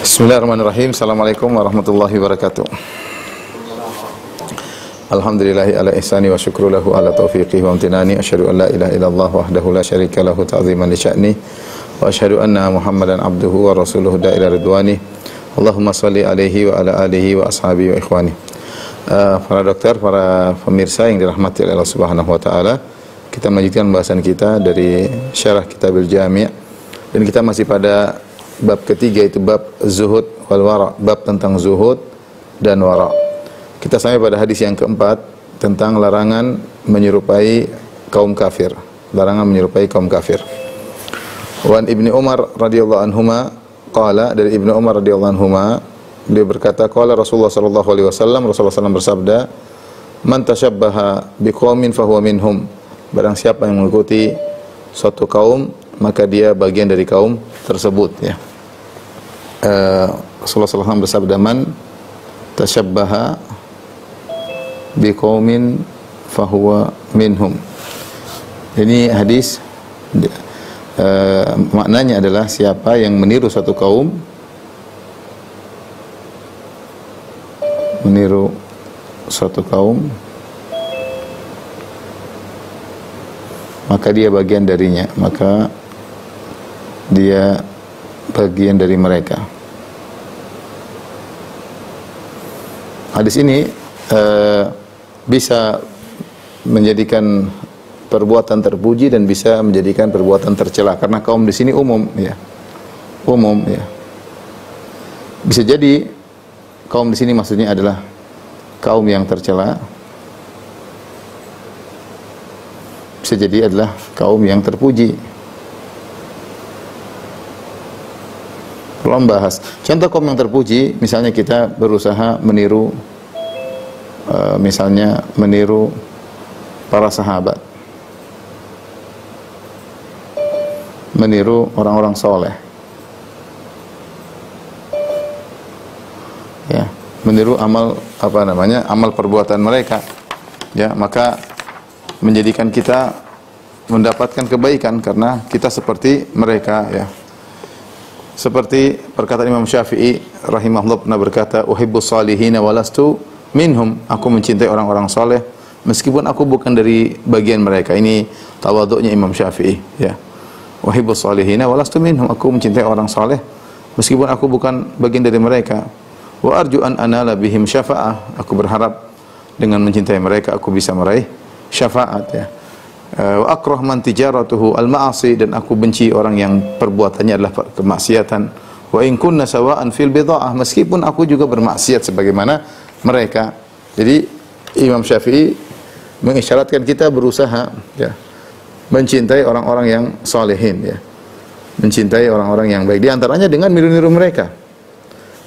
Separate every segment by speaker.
Speaker 1: Bismillahirrahmanirrahim. Assalamualaikum warahmatullahi wabarakatuh. Alhamdulillahi ala ihsani wa syukru lahu ala taufiqihi wa amtinani. Asyhadu an la ilaha illallah wahdahu la syarika lahu ta'ziman li sya'ni wa asyhadu anna Muhammadan abduhu wa rasuluhu da'ila ridwani. Allahumma salli alaihi wa ala alihi wa ashabihi wa ikhwani. Para dokter, para pemirsa yang dirahmati oleh Allah Subhanahu wa taala, kita melanjutkan pembahasan kita dari Syarah Kitabil Jami', dan kita masih pada bab ketiga, itu bab zuhud wal wara, bab tentang zuhud dan wara. Kita sampai pada hadis yang keempat tentang larangan menyerupai kaum kafir. Larangan menyerupai kaum kafir. Wan Ibnu Umar radhiyallahu anhuma qala, dari Ibnu Umar radhiyallahu anhuma, beliau berkata, qala Rasulullah sallallahu alaihi wasallam, Rasulullah SAW bersabda, man tasyabbaha biqaumin fahuwa minhum. Barang siapa yang mengikuti suatu kaum, maka dia bagian dari kaum tersebut, ya. Rasulullah SAW bersabda, man tasyabbaha biqaumin fahuwa minhum. Ini hadis maknanya adalah siapa yang meniru suatu kaum, maka dia bagian darinya, maka dia bagian dari mereka. Hadis ini bisa menjadikan perbuatan terpuji dan bisa menjadikan perbuatan tercela, karena kaum di sini umum, ya. Umum, ya. Bisa jadi kaum di sini maksudnya adalah kaum yang tercela. Bisa jadi adalah kaum yang terpuji. Belum bahas contoh kaum yang terpuji, misalnya kita berusaha meniru, misalnya meniru para sahabat, meniru orang-orang soleh, ya, meniru amal amal perbuatan mereka, ya, maka menjadikan kita mendapatkan kebaikan karena kita seperti mereka, ya. Seperti perkataan Imam Syafi'i rahimahullah pernah berkata, uhibbus salihina walastu minhum. Aku mencintai orang-orang saleh meskipun aku bukan dari bagian mereka. Ini tawadhu'nya Imam Syafi'i, ya. Uhibbus salihina walastu minhum. Aku mencintai orang saleh meskipun aku bukan bagian dari mereka. Wa arju an anala bihim syafa'ah. Aku berharap dengan mencintai mereka aku bisa meraih syafaat, ya. Wa akrah man tijaratuhu al-ma'asi, dan aku benci orang yang perbuatannya adalah kemaksiatan. Wa in kunna sawa'an fil bid'ah, meskipun aku juga bermaksiat sebagaimana mereka. Jadi Imam Syafi'i mengisyaratkan kita berusaha, ya, mencintai orang-orang yang salihin, ya. Mencintai orang-orang yang baik, di antaranya dengan meniru mereka.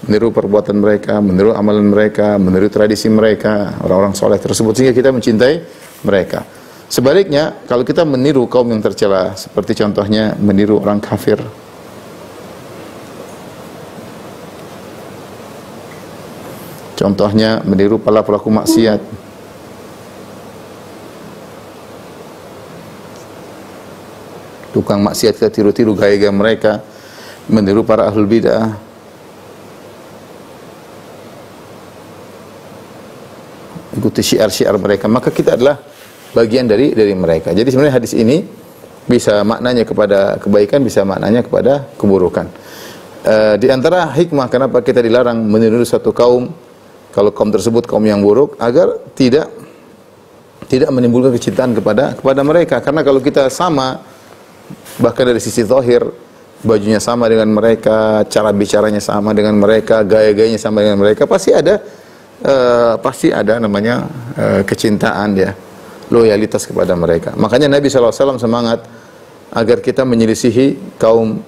Speaker 1: Meniru perbuatan mereka, meniru amalan mereka, meniru tradisi mereka, orang-orang saleh tersebut, sehingga kita mencintai mereka. Sebaliknya, kalau kita meniru kaum yang tercela, seperti contohnya meniru orang kafir, contohnya meniru para pelaku maksiat, tukang maksiat, kita tiru-tiru gaya-gaya mereka, meniru para ahlul bid'ah, ikuti syiar-syiar mereka, maka kita adalah bagian dari mereka. Jadi sebenarnya hadis ini bisa maknanya kepada kebaikan, bisa maknanya kepada keburukan. Di antara hikmah kenapa kita dilarang meniru satu kaum, kalau kaum tersebut kaum yang buruk, agar tidak menimbulkan kecintaan kepada mereka. Karena kalau kita sama, bahkan dari sisi zahir, bajunya sama dengan mereka, cara bicaranya sama dengan mereka, gaya-gayanya sama dengan mereka, pasti ada namanya kecintaan, ya, loyalitas kepada mereka. Makanya Nabi SAW semangat agar kita menyelisihi kaum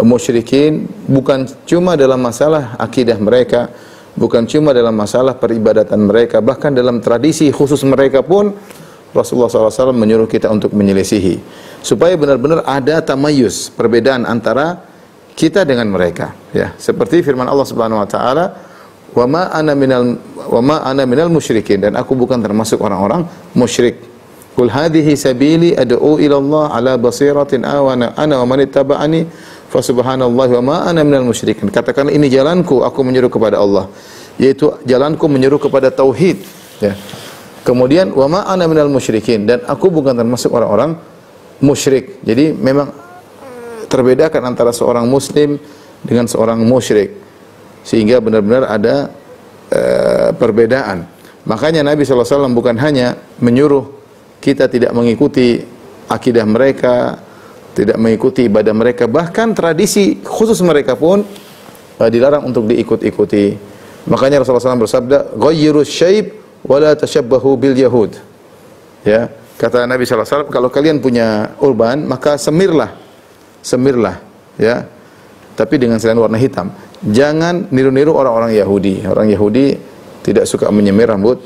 Speaker 1: musyrikin, bukan cuma dalam masalah akidah mereka, bukan cuma dalam masalah peribadatan mereka, bahkan dalam tradisi khusus mereka pun Rasulullah SAW menyuruh kita untuk menyelisihi, supaya benar-benar ada tamayus, perbedaan antara kita dengan mereka, ya. Seperti firman Allah Subhanahu wa taala, wa ma ana minal musyrikin, dan aku bukan termasuk orang-orang musyrik. Qul hadhihi sabili ad'u ila Allah ala basiratin ana wa man ittaba'ani fa subhanallahi wa ma ana minal musyrikin. Katakan ini jalanku, aku menyeru kepada Allah, yaitu jalanku menyeru kepada tauhid, ya. Kemudian wa ma ana minal musyrikin, dan aku bukan termasuk orang-orang musyrik. Jadi memang terbedakan antara seorang muslim dengan seorang musyrik, sehingga benar-benar ada perbedaan. Makanya Nabi SAW bukan hanya menyuruh kita tidak mengikuti akidah mereka, tidak mengikuti ibadah mereka, bahkan tradisi khusus mereka pun dilarang untuk diikut-ikuti. Makanya Rasulullah SAW bersabda, "Ghayyirus syaib wa la tashabbahu bil yahud." Ya, kata Nabi SAW, kalau kalian punya urban, maka semirlah, ya, tapi dengan selain warna hitam. Jangan niru-niru orang-orang Yahudi. Orang Yahudi tidak suka menyemir rambut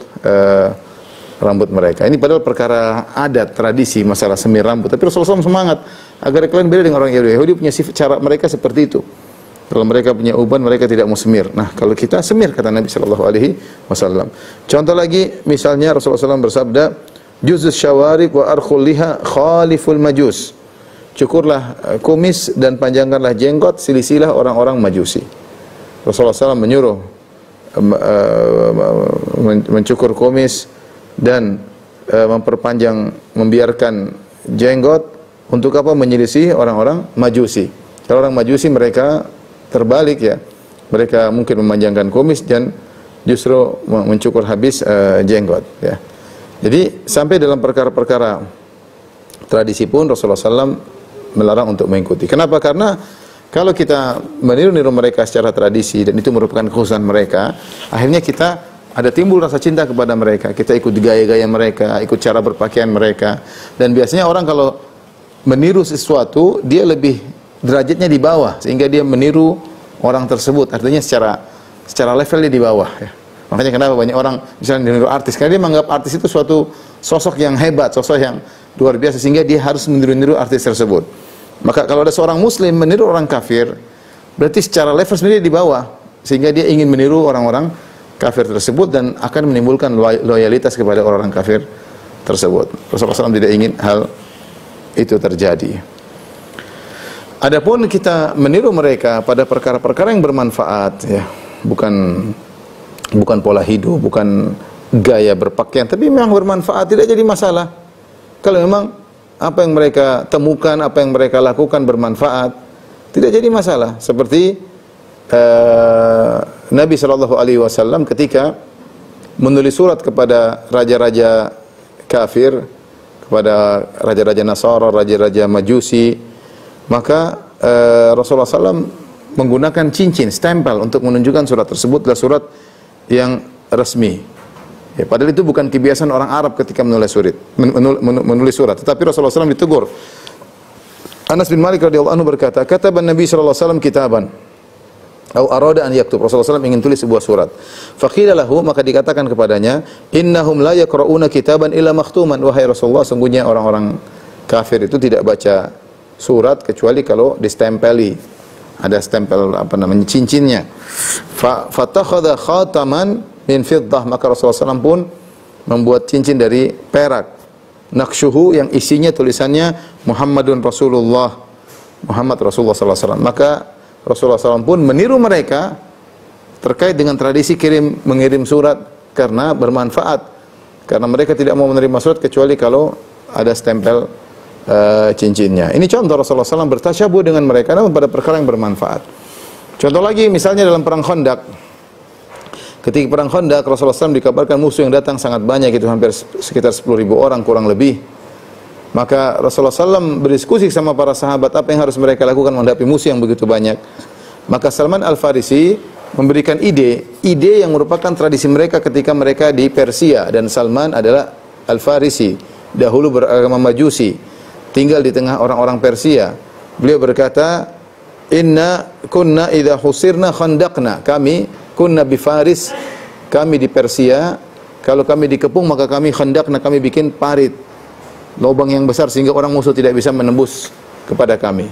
Speaker 1: mereka. Ini padahal perkara adat, tradisi, masalah semir rambut. Tapi Rasulullah SAW semangat agar kalian beda dengan orang Yahudi. Yahudi punya sifat, cara mereka seperti itu. Kalau mereka punya uban, mereka tidak mau semir. Nah, kalau kita semir, kata Nabi SAW. Contoh lagi, misalnya Rasulullah SAW bersabda, "Juzus syawarib wa arkhul liha khaliful majus." Cukurlah kumis dan panjangkanlah jenggot, silisilah orang-orang Majusi. Rasulullah SAW menyuruh mencukur kumis dan memperpanjang, membiarkan jenggot untuk apa? Menyelisih orang-orang Majusi. Kalau orang Majusi mereka terbalik, ya. Mereka mungkin memanjangkan kumis dan justru mencukur habis jenggot, ya. Jadi sampai dalam perkara-perkara tradisi pun Rasulullah SAW melarang untuk mengikuti. Kenapa? Karena kalau kita meniru-niru mereka secara tradisi dan itu merupakan kekhususan mereka, akhirnya kita ada timbul rasa cinta kepada mereka. Kita ikut gaya-gaya mereka, ikut cara berpakaian mereka. Dan biasanya orang kalau meniru sesuatu, dia lebih derajatnya di bawah, sehingga dia meniru orang tersebut. Artinya secara levelnya di bawah, ya. Makanya kenapa banyak orang misalnya meniru artis, karena dia menganggap artis itu suatu sosok yang hebat, sosok yang luar biasa, sehingga dia harus meniru-niru artis tersebut. Maka kalau ada seorang muslim meniru orang kafir, berarti secara level sebenarnya di bawah, sehingga dia ingin meniru orang-orang kafir tersebut dan akan menimbulkan loyalitas kepada orang-orang kafir tersebut. Rasulullah SAW tidak ingin hal itu terjadi. Adapun kita meniru mereka pada perkara-perkara yang bermanfaat, ya, bukan pola hidup, bukan gaya berpakaian, tapi memang bermanfaat, tidak jadi masalah. Kalau memang apa yang mereka temukan, apa yang mereka lakukan bermanfaat, tidak jadi masalah. Seperti Nabi SAW ketika menulis surat kepada raja-raja kafir, kepada raja-raja Nasara, raja-raja Majusi, maka Rasulullah SAW menggunakan cincin, stempel untuk menunjukkan surat tersebut adalah surat yang resmi. Ya, padahal itu bukan kebiasaan orang Arab ketika menulis surat. Tetapi Rasulullah SAW ditegur. Anas bin Malik radhiyallahu anhu berkata, "Kataban Nabi sallallahu alaihi wasallam kitaban, atau arada an yaktub." Rasulullah SAW ingin tulis sebuah surat. Faqila lahu, maka dikatakan kepadanya, "Innahum la yaqra'una kitaban illa makhtuman." Wahai Rasulullah, sungguhnya orang-orang kafir itu tidak baca surat kecuali kalau distempeli. Ada stempel cincinnya. Fatakhadha khataman min fiddah, maka Rasulullah SAW pun membuat cincin dari perak. Naqsyuhu, yang isinya tulisannya Muhammadun Rasulullah, Muhammad Rasulullah SAW. Maka Rasulullah SAW pun meniru mereka terkait dengan tradisi mengirim surat karena bermanfaat. Karena mereka tidak mau menerima surat kecuali kalau ada stempel cincinnya. Ini contoh Rasulullah SAW bertasyabuh dengan mereka namun pada perkara yang bermanfaat. Contoh lagi misalnya dalam perang Khandaq. Ketika perang Khandaq, Rasulullah SAW dikabarkan musuh yang datang sangat banyak, itu hampir sekitar 10.000 orang kurang lebih. Maka Rasulullah SAW berdiskusi sama para sahabat apa yang harus mereka lakukan menghadapi musuh yang begitu banyak. Maka Salman Al-Farisi memberikan ide yang merupakan tradisi mereka ketika mereka di Persia, dan Salman adalah Al-Farisi, dahulu beragama Majusi, tinggal di tengah orang-orang Persia. Beliau berkata, "Inna kunna idza husirna khandaqna." Kami kunna bi Faris, kami di Persia, kalau kami dikepung maka kami khandaqna, kami bikin parit, lubang yang besar sehingga orang musuh tidak bisa menembus kepada kami.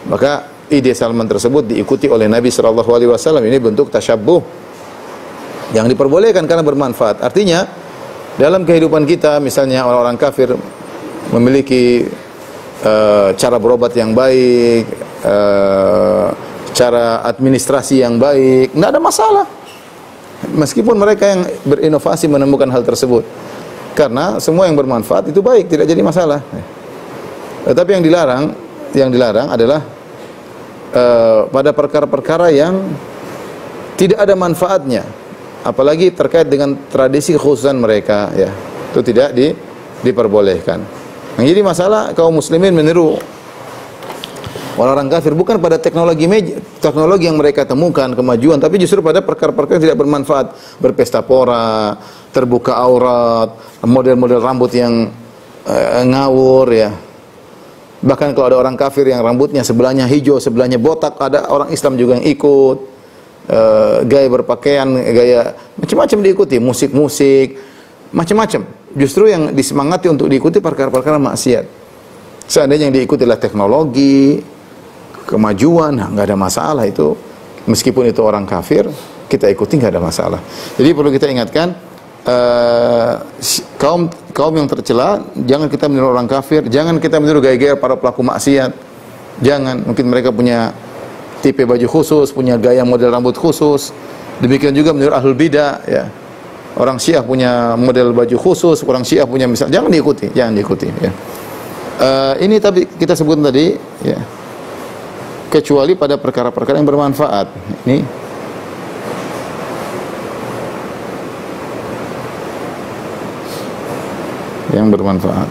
Speaker 1: Maka ide Salman tersebut diikuti oleh Nabi SAW. Ini bentuk tasyabbuh yang diperbolehkan karena bermanfaat. Artinya dalam kehidupan kita, misalnya orang-orang kafir memiliki cara berobat yang baik, cara administrasi yang baik, nggak ada masalah. Meskipun mereka yang berinovasi menemukan hal tersebut, karena semua yang bermanfaat itu baik, tidak jadi masalah. Tetapi yang dilarang adalah pada perkara-perkara yang tidak ada manfaatnya, apalagi terkait dengan tradisi kekhususan mereka, ya, itu tidak diperbolehkan. Yang jadi masalah kaum muslimin meniru orang-orang kafir bukan pada teknologi yang mereka temukan, kemajuan, tapi justru pada perkara-perkara yang tidak bermanfaat, berpesta pora, terbuka aurat, model-model rambut yang ngawur, ya. Bahkan kalau ada orang kafir yang rambutnya sebelahnya hijau, sebelahnya botak, ada orang Islam juga yang ikut. Gaya berpakaian, gaya macam-macam diikuti, musik-musik, macam-macam. Justru yang disemangati untuk diikuti perkara-perkara maksiat. Seandainya yang diikuti adalah teknologi, kemajuan, nggak ada masalah itu. Meskipun itu orang kafir, kita ikuti nggak ada masalah. Jadi perlu kita ingatkan, kaum yang tercela, jangan kita meniru orang kafir, jangan kita meniru gaya-gaya para pelaku maksiat. Jangan, mungkin mereka punya tipe baju khusus, punya gaya model rambut khusus. Demikian juga meniru ahlul bidah, ya. Orang Syiah punya model baju khusus, orang Syiah punya jangan diikuti, ya. Ini tapi kita sebut tadi, ya. Kecuali pada perkara-perkara yang bermanfaat. Ini yang bermanfaat.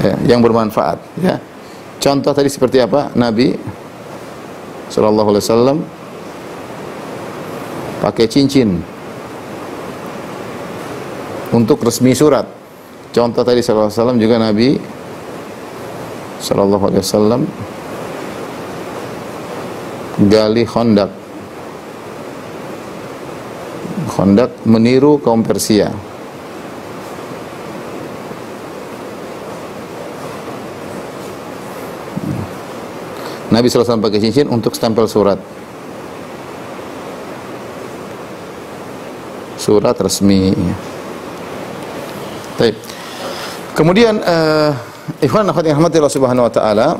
Speaker 1: Ya, yang bermanfaat, ya. Contoh tadi seperti apa? Nabi sallallahu alaihi wasallam pakai cincin untuk resmi surat. Contoh tadi sallallahu alaihi wasallam juga Nabi sallallahu alaihi wasallam gali Khandaq. Khandaq meniru kaum Persia. Nabi SAW pakai cincin untuk stempel surat resmi. Baik. Kemudian ikhwan akhwat yang rahmati Allah Subhanahu wa taala,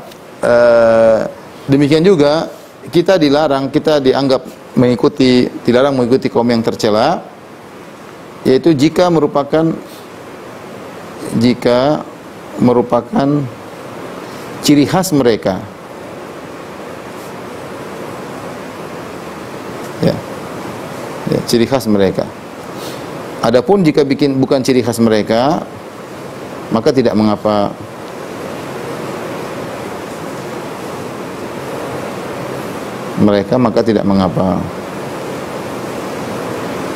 Speaker 1: demikian juga kita dilarang, kita dianggap dilarang mengikuti kaum yang tercela, yaitu jika merupakan ciri khas mereka. Ya, ciri khas mereka. Adapun jika bukan ciri khas mereka, maka tidak mengapa. Maka tidak mengapa.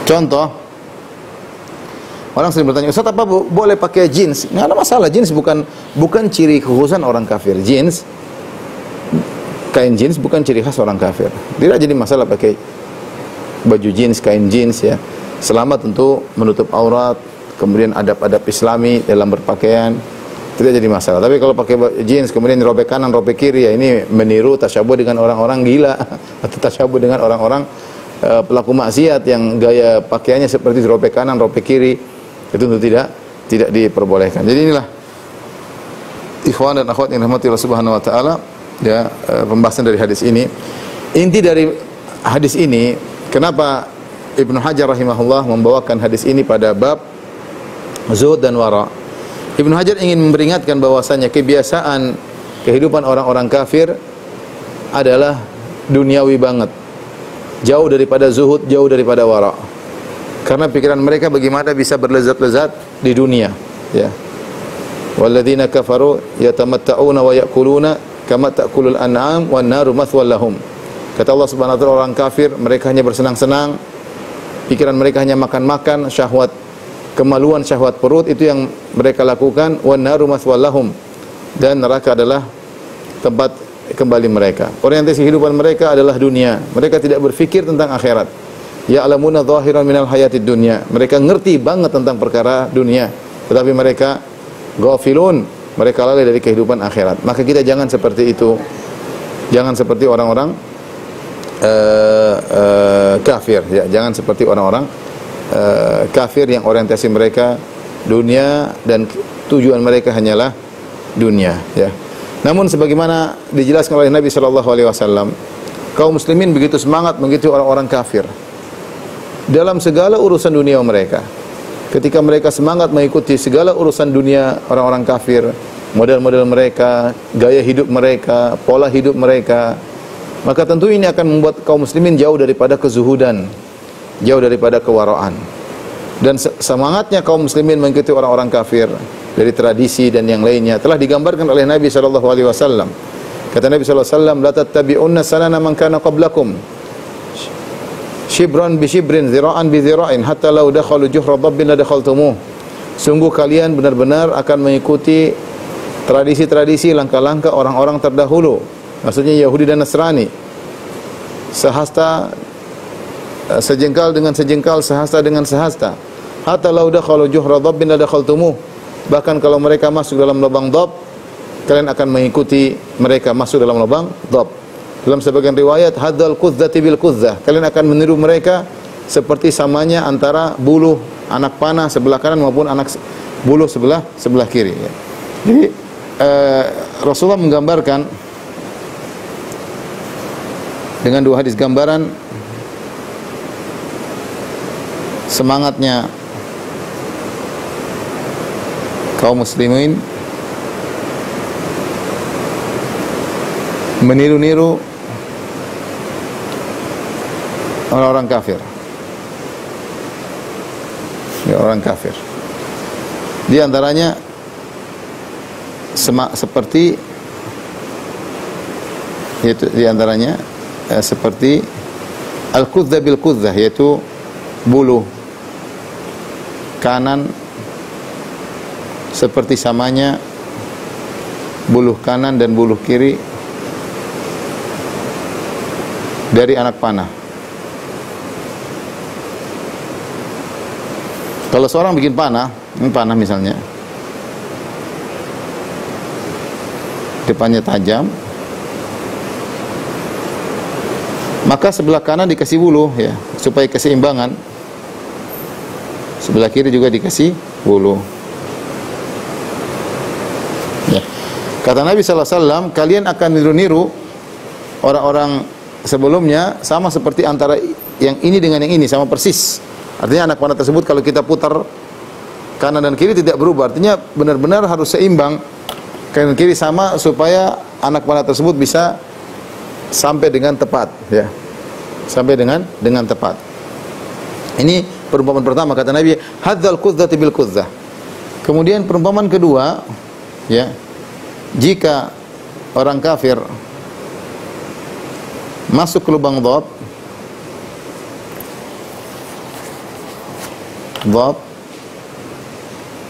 Speaker 1: Contoh, orang sering bertanya, Ustaz, apa boleh pakai jeans? Nggak ada masalah, jeans bukan ciri kekhususan orang kafir. Kain jeans bukan ciri khas orang kafir. Tidak jadi masalah pakai baju jeans, kain jeans, ya. Selama tentu menutup aurat, kemudian adab-adab Islami dalam berpakaian, tidak jadi masalah. Tapi kalau pakai jeans kemudian robek kanan, robek kiri, ya ini meniru, tasyabuh dengan orang-orang gila atau tasyabuh dengan orang-orang pelaku maksiat yang gaya pakaiannya seperti robek kanan, robek kiri, itu tentu tidak diperbolehkan. Jadi inilah ikhwan dan akhwat yang dirahmati Allah Subhanahu wa taala, ya, pembahasan dari hadis ini. Inti dari hadis ini, kenapa Ibnu Hajar rahimahullah membawakan hadis ini pada bab zuhud dan wara. Ibnu Hajar ingin memperingatkan bahwasanya kebiasaan kehidupan orang-orang kafir adalah duniawi banget. Jauh daripada zuhud, jauh daripada wara. Karena pikiran mereka bagaimana bisa berlezat-lezat di dunia, ya. Walladzina kafaru yatamatta'una wa ya'kuluna kama ta'kulul an'am wan naru mathwal lahum. Kata Allah Subhanahu wa taala, orang kafir mereka hanya bersenang-senang, pikiran mereka hanya makan-makan, syahwat kemaluan, syahwat perut, itu yang mereka lakukan. Wan naru mathwal lahum, dan neraka adalah tempat kembali mereka. Orientasi kehidupan mereka adalah dunia. Mereka tidak berfikir tentang akhirat. Ya'lamuna zahiran minal hayatid dunya. Mereka ngerti banget tentang perkara dunia, tetapi mereka ghafilun, mereka lalai dari kehidupan akhirat. Maka kita jangan seperti itu. Jangan seperti orang-orang kafir, ya. Jangan seperti orang-orang kafir yang orientasi mereka dunia dan tujuan mereka hanyalah dunia, ya. Namun sebagaimana dijelaskan oleh Nabi sallallahu alaihi wasallam, kaum muslimin begitu semangat mengikuti orang-orang kafir dalam segala urusan dunia mereka. Ketika mereka semangat mengikuti segala urusan dunia orang-orang kafir, model-model mereka, gaya hidup mereka, pola hidup mereka, maka tentu ini akan membuat kaum muslimin jauh daripada kezuhudan, jauh daripada kewaraan. Dan semangatnya kaum muslimin mengikuti orang-orang kafir dari tradisi dan yang lainnya telah digambarkan oleh Nabi sallallahu alaihi wasallam. Kata Nabi sallallahu alaihi wasallam, "La tattabi'unna sanana man kana qablakum. Shibran bi shibrin, zira'an bi zira'in, hatta law dakhalu juhra dabbin la dakhaltumuh." Sungguh kalian benar-benar akan mengikuti tradisi-tradisi langkah-langkah orang-orang terdahulu. Maksudnya Yahudi dan Nasrani. Sehasta sejengkal dengan sejengkal, sehasta dengan sehasta. Hatta law dakhalu juhra dabbin la dakhaltumuh. Bahkan kalau mereka masuk dalam lubang dhab, kalian akan mengikuti mereka masuk dalam lubang dhab. Dalam sebagian riwayat, hadzal qudzati bil qudzah. Kalian akan meniru mereka seperti samanya antara buluh anak panah sebelah kanan maupun anak buluh sebelah kiri. Ya. Jadi Rasulullah menggambarkan dengan dua hadis gambaran semangatnya kaum muslimin meniru-niru orang-orang kafir. Ya, orang kafir. Di antaranya seperti yaitu di antaranya seperti al-qudzah bil qudzah, yaitu buluh kanan seperti samanya buluh kanan dan buluh kiri dari anak panah. Kalau seorang bikin panah, ini panah misalnya, depannya tajam, maka sebelah kanan dikasih buluh ya, supaya keseimbangan. Sebelah kiri juga dikasih buluh. Ya. Kata Nabi sallallahu alaihi wasallam, kalian akan niru-niru orang-orang sebelumnya sama seperti antara yang ini dengan yang ini, sama persis. Artinya anak panah tersebut kalau kita putar kanan dan kiri tidak berubah. Artinya benar-benar harus seimbang, kanan kiri sama supaya anak panah tersebut bisa sampai dengan tepat ya. Sampai dengan tepat. Ini perumpamaan pertama kata Nabi, hadzal qudzati bil qudzah. Kemudian perumpamaan kedua ya, jika orang kafir masuk ke lubang dhab,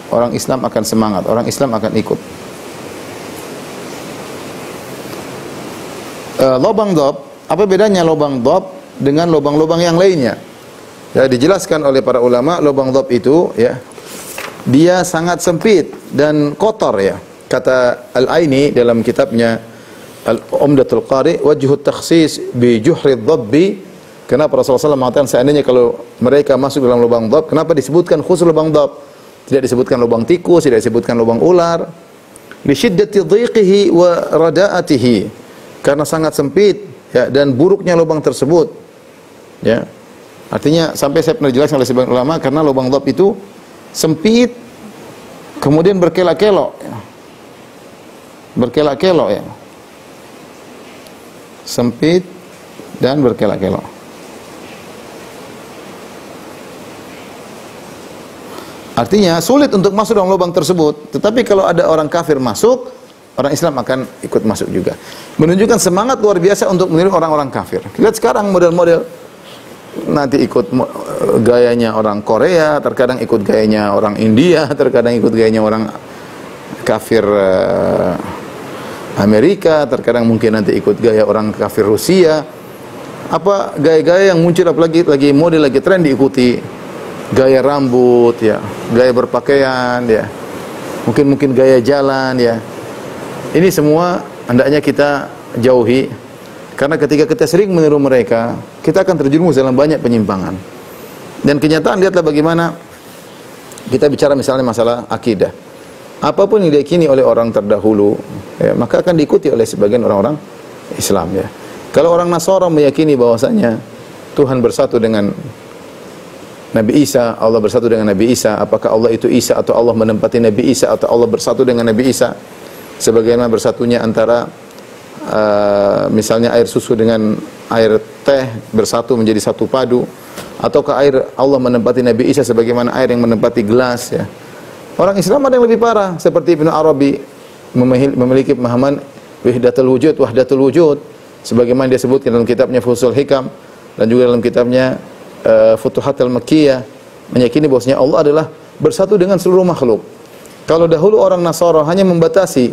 Speaker 1: orang Islam akan semangat, orang Islam akan ikut. Lubang dhab, apa bedanya lubang dhab dengan lubang-lubang yang lainnya? Ya, dijelaskan oleh para ulama, lubang dhab itu ya, dia sangat sempit dan kotor ya. Kata Al-Aini dalam kitabnya Al-Umdatul Qari, wajhut takhsis bi juhri dhabbi. Kenapa Rasulullah SAW mengatakan seandainya kalau mereka masuk dalam lubang dhab, kenapa disebutkan khusus lubang dhab? Tidak disebutkan lubang tikus, tidak disebutkan lubang ular. Li syiddati dhiqihi wa rada'atihi. Karena sangat sempit ya, dan buruknya lubang tersebut. Ya. Artinya sampai saya pernah jelaskan oleh sebagian ulama, karena lubang dhab itu sempit kemudian berkelok-kelok ya. Berkelok-kelok ya. Sempit dan berkelok-kelok. Artinya sulit untuk masuk dalam lubang tersebut. Tetapi kalau ada orang kafir masuk, orang Islam akan ikut masuk juga. Menunjukkan semangat luar biasa untuk meniru orang-orang kafir. Lihat sekarang model-model, nanti ikut gayanya orang Korea, terkadang ikut gayanya orang India, terkadang ikut gayanya orang kafir Amerika, terkadang mungkin nanti ikut gaya orang kafir Rusia. Apa gaya-gaya yang muncul, apalagi lagi model, lagi tren diikuti. Gaya rambut ya, gaya berpakaian ya, mungkin gaya jalan ya. Ini semua hendaknya kita jauhi, karena ketika kita sering meniru mereka, kita akan terjerumus dalam banyak penyimpangan. Dan kenyataan, lihatlah bagaimana kita bicara misalnya masalah akidah. apapun yang diyakini oleh orang terdahulu, ya, maka akan diikuti oleh sebagian orang-orang Islam, ya. Kalau orang Nasara meyakini bahwasanya Tuhan bersatu dengan Nabi Isa, Allah bersatu dengan Nabi Isa, apakah Allah itu Isa atau Allah menempati Nabi Isa atau Allah bersatu dengan Nabi Isa? Sebagaimana bersatunya antara misalnya air susu dengan air teh bersatu menjadi satu padu, ataukah air Allah menempati Nabi Isa sebagaimana air yang menempati gelas, ya. Orang Islam ada yang lebih parah, seperti Ibnu Arabi memiliki pemahaman wahdatul wujud, sebagaimana dia sebutkan dalam kitabnya Fusul Hikam dan juga dalam kitabnya Futuhatul Makkiyah, meyakini bahwasanya Allah adalah bersatu dengan seluruh makhluk. Kalau dahulu orang Nasara hanya membatasi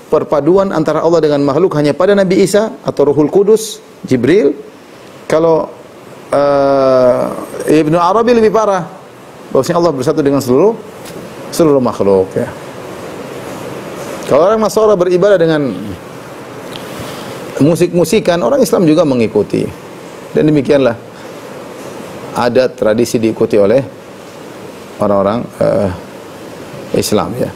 Speaker 1: perpaduan antara Allah dengan makhluk hanya pada Nabi Isa atau Ruhul Kudus, Jibril, kalau Ibnu Arabi lebih parah, bahwasanya Allah bersatu dengan seluruh makhluk, ya. Kalau orang Nasara beribadah dengan musik-musikan, orang Islam juga mengikuti. Dan demikianlah adat tradisi diikuti oleh orang-orang Islam, ya.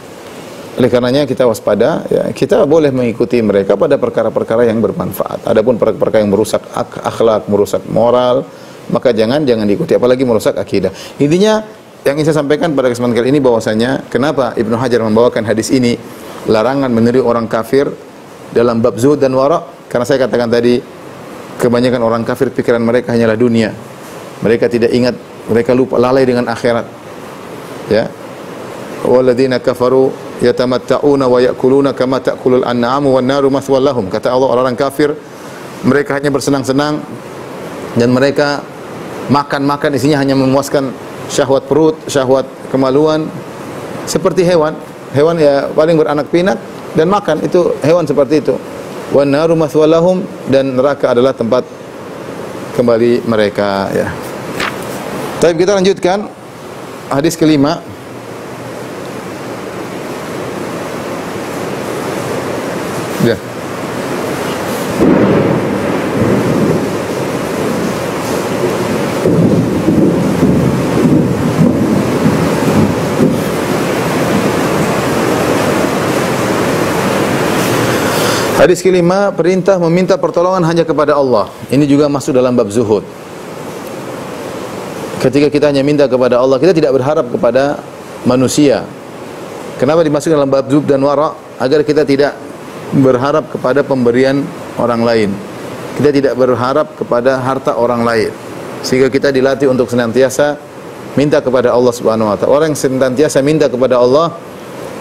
Speaker 1: Oleh karenanya kita waspada, ya, kita boleh mengikuti mereka pada perkara-perkara yang bermanfaat. Adapun perkara-perkara yang merusak akhlak, merusak moral, maka jangan diikuti, apalagi merusak akidah. Intinya yang ingin saya sampaikan pada kesempatan kali ini bahwasanya kenapa Ibnu Hajar membawakan hadis ini, larangan meniru orang kafir dalam bab zuhud dan wara, karena saya katakan tadi kebanyakan orang kafir pikiran mereka hanyalah dunia. Mereka tidak ingat, mereka lupa, lalai dengan akhirat, ya. Walladzina kafaru yatamatta'una wa ya'kuluna kama ta'kulul an'amu wan naru mathwal lahum. Kata Allah, orang-orang kafir mereka hanya bersenang-senang dan mereka makan isinya hanya memuaskan syahwat perut, syahwat kemaluan, seperti hewan. Hewan, ya, paling beranak pinak dan makan, itu hewan seperti itu. Wan naru mathwal lahum, dan neraka adalah tempat kembali mereka, ya. Baik, kita lanjutkan hadis kelima. Ya. Hadis kelima, perintah meminta pertolongan hanya kepada Allah. Ini juga masuk dalam bab zuhud. Ketika kita hanya minta kepada Allah, kita tidak berharap kepada manusia. Kenapa dimasukkan dalam bab zuhud dan wara? Agar kita tidak berharap kepada pemberian orang lain. Kita tidak berharap kepada harta orang lain. Sehingga kita dilatih untuk senantiasa minta kepada Allah Subhanahu wa taala. Orang yang senantiasa minta kepada Allah,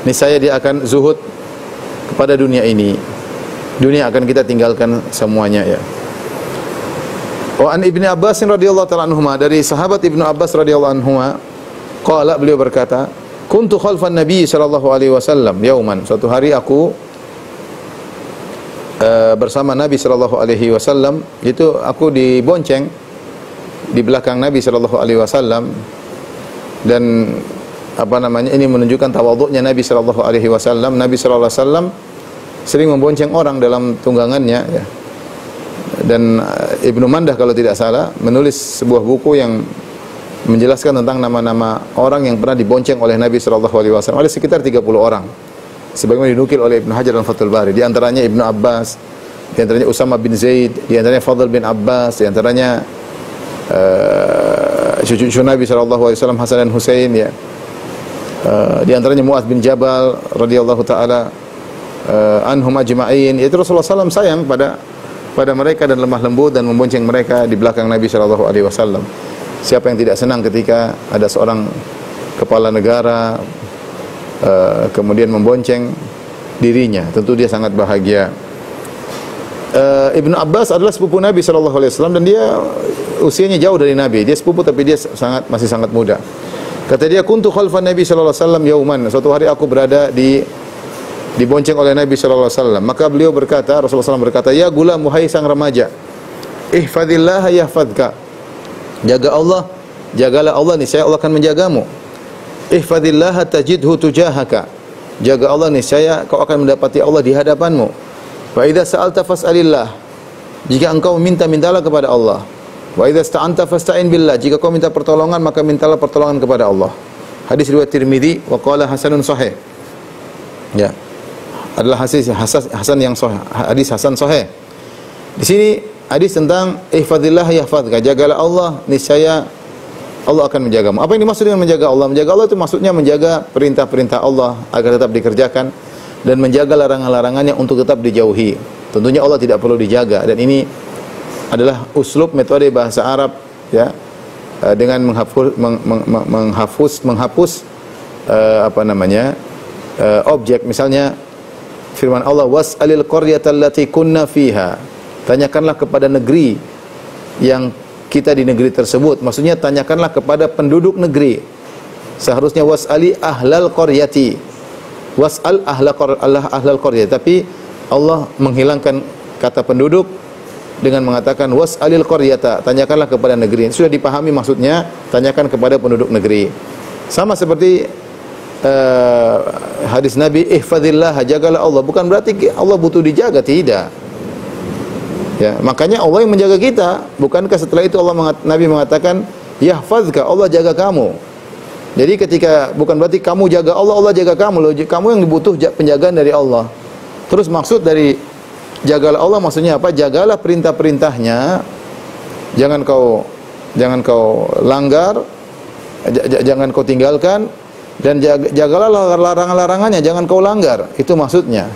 Speaker 1: niscaya dia akan zuhud kepada dunia ini. Dunia akan kita tinggalkan semuanya, ya. Wa an Ibnu Abbas radhiyallahu ta'ala anhuma, dari sahabat Ibnu Abbas radhiyallahu anhuma, qala, beliau berkata, kuntu khalfan Nabi sallallahu alaihi wasallam yauman, suatu hari aku bersama Nabi sallallahu alaihi wasallam, itu aku dibonceng di belakang Nabi sallallahu alaihi wasallam, dan ini menunjukkan tawadhu'nya Nabi sallallahu alaihi wasallam. Nabi sallallahu alaihi wasallam sering membonceng orang dalam tunggangannya, ya. Dan Ibnu Mandah kalau tidak salah menulis sebuah buku yang menjelaskan tentang nama-nama orang yang pernah dibonceng oleh Nabi sallallahu alaihi wasallam. Ada sekitar 30 orang. Sebagaimana dinukil oleh Ibnu Hajar dalam Fathul Bari. Di antaranya Ibnu Abbas, di antaranya Usama bin Zaid, di antaranya Fadl bin Abbas, di antaranya cucu Nabi sallallahu alaihi wasallam Hasan dan Husain, ya. Di antaranya Mu'adz bin Jabal radhiyallahu taala anhum ajma'in. Itu Rasulullah SAW sayang pada mereka dan lemah lembut dan membonceng mereka di belakang Nabi sallallahu alaihi wasallam. Siapa yang tidak senang ketika ada seorang kepala negara kemudian membonceng dirinya? Tentu dia sangat bahagia. Ibnu Abbas adalah sepupu Nabi sallallahu alaihi wasallam dan dia usianya jauh dari Nabi. Dia sepupu tapi dia masih sangat muda. Kata dia, kuntu khalfan Nabi sallallahu alaihi wasallam yauman, suatu hari aku berada dibonceng oleh Nabi sallallahu alaihi wasallam. Maka beliau berkata, Rasulullah SAW berkata, ya gulam, wahai sang remaja, ihfadillah yahfadka, jaga Allah, jagalah Allah, niscaya Allah akan menjagamu. Ihfadillah tajidhu tujahaka, jaga Allah, niscaya kau akan mendapati Allah di hadapanmu. Wa idza sa'alta fas'alillah, jika engkau minta-mintalah kepada Allah. Wa idza ista'anta fasta'in billah, jika kau minta pertolongan maka mintalah pertolongan kepada Allah. Hadis riwayat Tirmidzi wa qala hasanun sahih. Ya. Adalah hasan yang sahih, hadis hasan sahih. Di sini hadis tentang ihfazillah yahfazka, jagalah Allah, niscaya Allah akan menjagamu. Apa yang dimaksud dengan menjaga Allah? Menjaga Allah itu maksudnya menjaga perintah-perintah Allah agar tetap dikerjakan dan menjaga larangan-larangannya untuk tetap dijauhi. Tentunya Allah tidak perlu dijaga, dan ini adalah uslub metode bahasa Arab, ya, dengan menghapus objek. Misalnya firman Allah, was'alil qaryata allati kunna fiha, tanyakanlah kepada negeri yang kita di negeri tersebut. Maksudnya tanyakanlah kepada penduduk negeri. Seharusnya was'ali ahlal qaryati, was'al ahlal qaryati, tapi Allah menghilangkan kata penduduk dengan mengatakan was'alil qaryata, tanyakanlah kepada negeri. Sudah dipahami maksudnya, tanyakan kepada penduduk negeri. Sama seperti hadis Nabi, ihfazillah, jagalah Allah. Bukan berarti Allah butuh dijaga, tidak. Ya, makanya Allah yang menjaga kita. Bukankah setelah itu Nabi mengatakan yahfazka, Allah jaga kamu. Jadi ketika, bukan berarti kamu jaga Allah, Allah jaga kamu. Loh, kamu yang butuh penjagaan dari Allah. Terus maksud dari jagalah Allah maksudnya apa? Jagalah perintah-perintahnya. Jangan kau langgar, jangan kau tinggalkan, dan jagalah larangan-larangannya, jangan kau langgar. Itu maksudnya.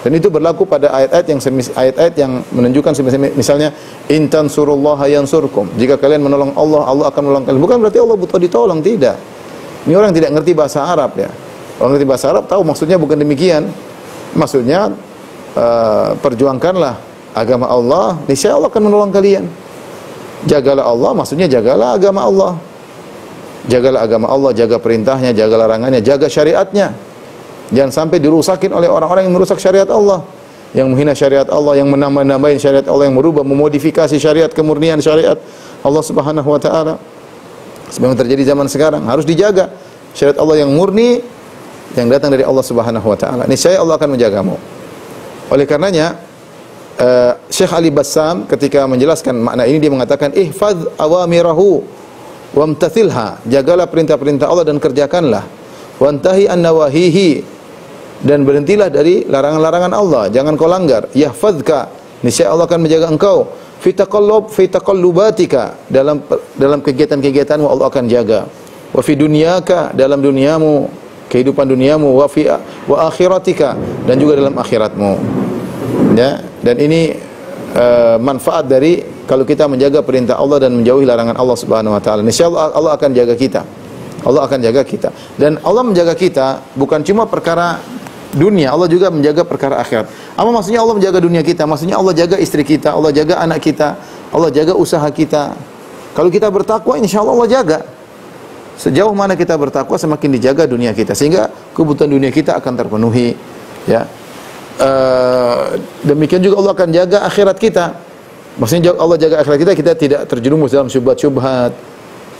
Speaker 1: Dan itu berlaku pada ayat-ayat yang menunjukkan misalnya in tansurullaha yansurkum. Jika kalian menolong Allah, Allah akan menolong kalian. Bukan berarti Allah butuh ditolong, tidak. Ini orang tidak ngerti bahasa Arab, ya. Orang ngerti bahasa Arab tahu maksudnya bukan demikian. Maksudnya perjuangkanlah agama Allah, niscaya Allah akan menolong kalian. Jagalah Allah maksudnya jagalah agama Allah. Jagalah agama Allah, jaga perintahnya, jaga larangannya, jaga syariatnya. Jangan sampai dirusakin oleh orang-orang yang merusak syariat Allah, yang menghina syariat Allah, yang menambah-nambahin syariat Allah, yang merubah, memodifikasi syariat, kemurnian syariat Allah Subhanahu wa taala. Sebagaimana terjadi zaman sekarang, harus dijaga syariat Allah yang murni yang datang dari Allah Subhanahu wa taala. Niscaya Allah akan menjagamu. Oleh karenanya Syekh Ali Bassam ketika menjelaskan makna ini, dia mengatakan ihfaz awamirahu wamtathilha, jagalah perintah-perintah Allah dan kerjakanlah. Wantahi an nawahihi, dan berhentilah dari larangan-larangan Allah, jangan kau langgar. Yahfazka, niscaya Allah akan menjaga engkau. Fi taqallubatika, dalam kegiatan-kegiatanmu Allah akan jaga. Wa fi dunyaka, dalam duniamu, kehidupan duniamu. Wa akhiratika, dan juga dalam akhiratmu. Ya, dan ini manfaat dari kalau kita menjaga perintah Allah dan menjauhi larangan Allah Subhanahu wa taala. Insyaallah Allah akan jaga kita. Allah akan jaga kita. Dan Allah menjaga kita bukan cuma perkara dunia, Allah juga menjaga perkara akhirat. Apa maksudnya Allah menjaga dunia kita? Maksudnya Allah jaga istri kita, Allah jaga anak kita, Allah jaga usaha kita. Kalau kita bertakwa, insyaallah Allah jaga. Sejauh mana kita bertakwa, semakin dijaga dunia kita, sehingga kebutuhan dunia kita akan terpenuhi, ya. Demikian juga Allah akan jaga akhirat kita. Maksudnya Allah jaga akhirat kita, kita tidak terjerumus dalam syubhat-syubhat,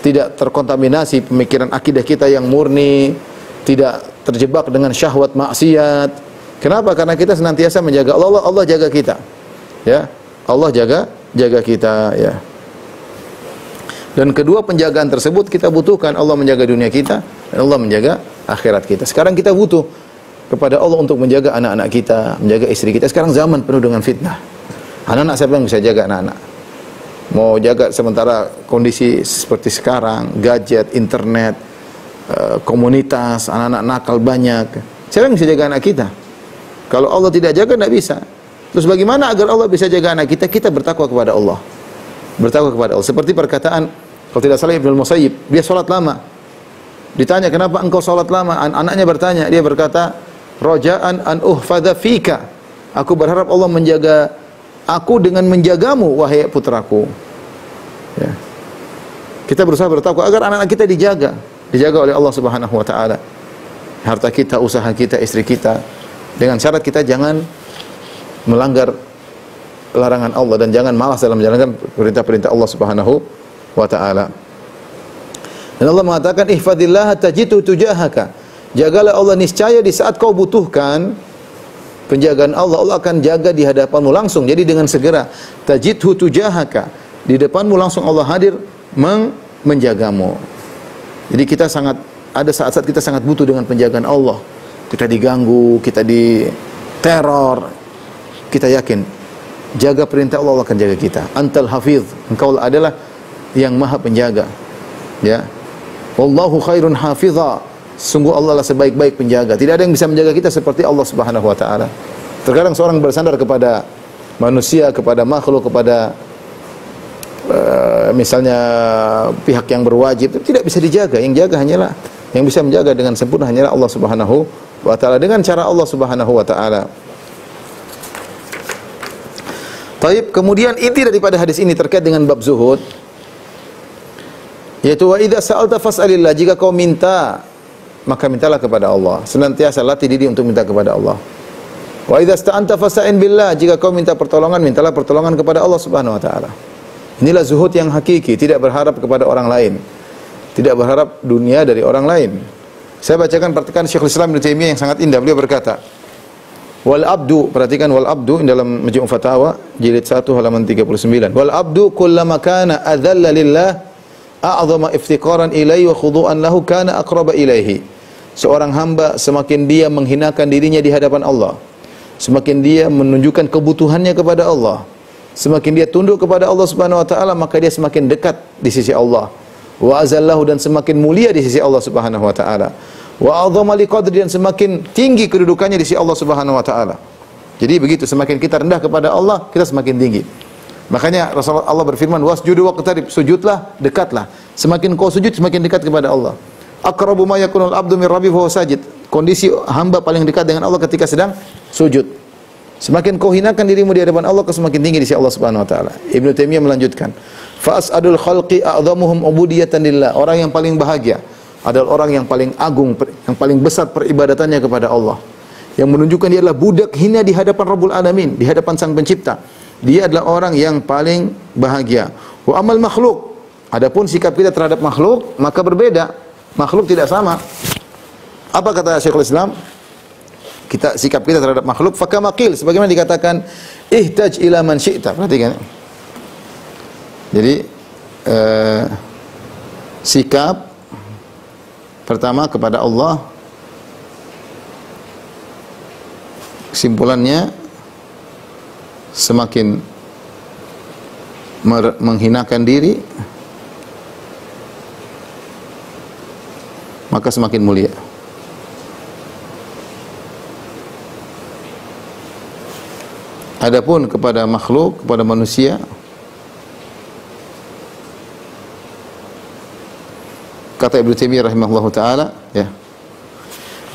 Speaker 1: tidak terkontaminasi pemikiran akidah kita yang murni, tidak terjebak dengan syahwat maksiat. Kenapa? Karena kita senantiasa menjaga Allah, Allah jaga kita. Ya, Allah jaga kita, ya. Dan kedua penjagaan tersebut kita butuhkan. Allah menjaga dunia kita dan Allah menjaga akhirat kita. Sekarang kita butuh kepada Allah untuk menjaga anak-anak kita, menjaga istri kita. Sekarang zaman penuh dengan fitnah. Anak-anak siapa yang bisa jaga anak-anak? Mau jaga sementara kondisi seperti sekarang, gadget, internet, komunitas, anak-anak nakal banyak. Siapa yang bisa jaga anak kita? Kalau Allah tidak jaga, tidak bisa. Terus bagaimana agar Allah bisa jaga anak kita? Kita bertakwa kepada Allah. Bertakwa kepada Allah. Seperti perkataan, kalau tidak salah Ibnu Musayyib, dia sholat lama. Ditanya, kenapa engkau sholat lama? Anaknya bertanya, dia berkata, roja'an an uhfadha fika. Aku berharap Allah menjaga aku dengan menjagamu, wahai putraku. Ya. Kita berusaha bertakwa agar anak-anak kita dijaga oleh Allah Subhanahu wa taala. Harta kita, usaha kita, istri kita, dengan syarat kita jangan melanggar larangan Allah dan jangan malas dalam menjalankan perintah-perintah Allah Subhanahu wa taala. Dan Allah mengatakan ihfazillah tajidhu tujahaka. Jagalah Allah, niscaya di saat kau butuhkan penjagaan Allah, Allah akan jaga di hadapanmu langsung. Jadi dengan segera, tajidhu tujahaka, di depanmu langsung Allah hadir menjagamu. Jadi kita ada saat-saat kita sangat butuh dengan penjagaan Allah.
Speaker 2: kita diganggu, kita diteror, kita yakin jaga perintah Allah, Allah akan jaga kita. Antal hafiz, engkau adalah yang maha penjaga. Ya. Wallahu khairun hafiza. Sungguh Allah lah sebaik-baik penjaga. Tidak ada yang bisa menjaga kita seperti Allah Subhanahu wa taala. Terkadang seorang bersandar kepada manusia, kepada makhluk, kepada misalnya pihak yang berwajib, tidak bisa dijaga. Yang jaga hanyalah, yang bisa menjaga dengan sempurna hanyalah Allah Subhanahu wa taala, dengan cara Allah Subhanahu wa taala. Baik, kemudian inti daripada hadis ini terkait dengan bab zuhud, yaitu wa idza sa'alta fas'alillah, jika kau minta maka mintalah kepada Allah. Senantiasa latih diri untuk minta kepada Allah. Wa idza sta'anta fasta'in billah, jika kau minta pertolongan, mintalah pertolongan kepada Allah Subhanahu wa taala. Inilah zuhud yang hakiki, tidak berharap kepada orang lain, tidak berharap dunia dari orang lain. Saya bacakan perkataan Syekhul Islam Ibnu Taimiyah yang sangat indah. Beliau berkata, wal abdu, perhatikan wal abdu dalam Majmu' Fatawa jilid 1 halaman 39. Wal abdu kullama kana adzalla lillah a'zama iftiqaran ilaihi wa khudu'an lahu kana aqraba ilaihi. Seorang hamba semakin dia menghinakan dirinya di hadapan Allah, semakin dia menunjukkan kebutuhannya kepada Allah, semakin dia tunduk kepada Allah Subhanahu wa taala, maka dia semakin dekat di sisi Allah. Wa azallahu, dan semakin mulia di sisi Allah Subhanahu wa taala. Wa a'zama liqadri, dan semakin tinggi kedudukannya di sisi Allah Subhanahu wa taala. Jadi begitu, semakin kita rendah kepada Allah, kita semakin tinggi. Makanya Rasulullah Allah berfirman, wasjudu waqtarib, sujudlah, dekatlah. Semakin kau sujud, semakin dekat kepada Allah. Aqrabu ma yakunul abdu min rabbihi fa huwa sajid. Kondisi hamba paling dekat dengan Allah ketika sedang sujud. Semakin kau hinakan dirimu di hadapan Allah, kau semakin tinggi di sisi Allah Subhanahu wa taala. Ibnu Taimiyah melanjutkan, fa as'adul khalqi a'dhamuhum ubudiyatan lillah. Orang yang paling bahagia adalah orang yang paling agung, yang paling besar peribadatannya kepada Allah. Yang menunjukkan dia adalah budak hina di hadapan Rabbul Alamin, di hadapan Sang Pencipta. Dia adalah orang yang paling bahagia. Wa amal makhluk, adapun sikap kita terhadap makhluk maka berbeda. Makhluk tidak sama. Apa kata Syekhul Islam? Sikap kita terhadap makhluk fakamakil, sebagaimana dikatakan ihtaj ila man syi'ta. Perhatikan. Jadi sikap pertama kepada Allah, kesimpulannya semakin menghinakan diri maka semakin mulia. Adapun kepada makhluk, kepada manusia, kata Ibnu Taimiyah rahimahullahu taala, ya,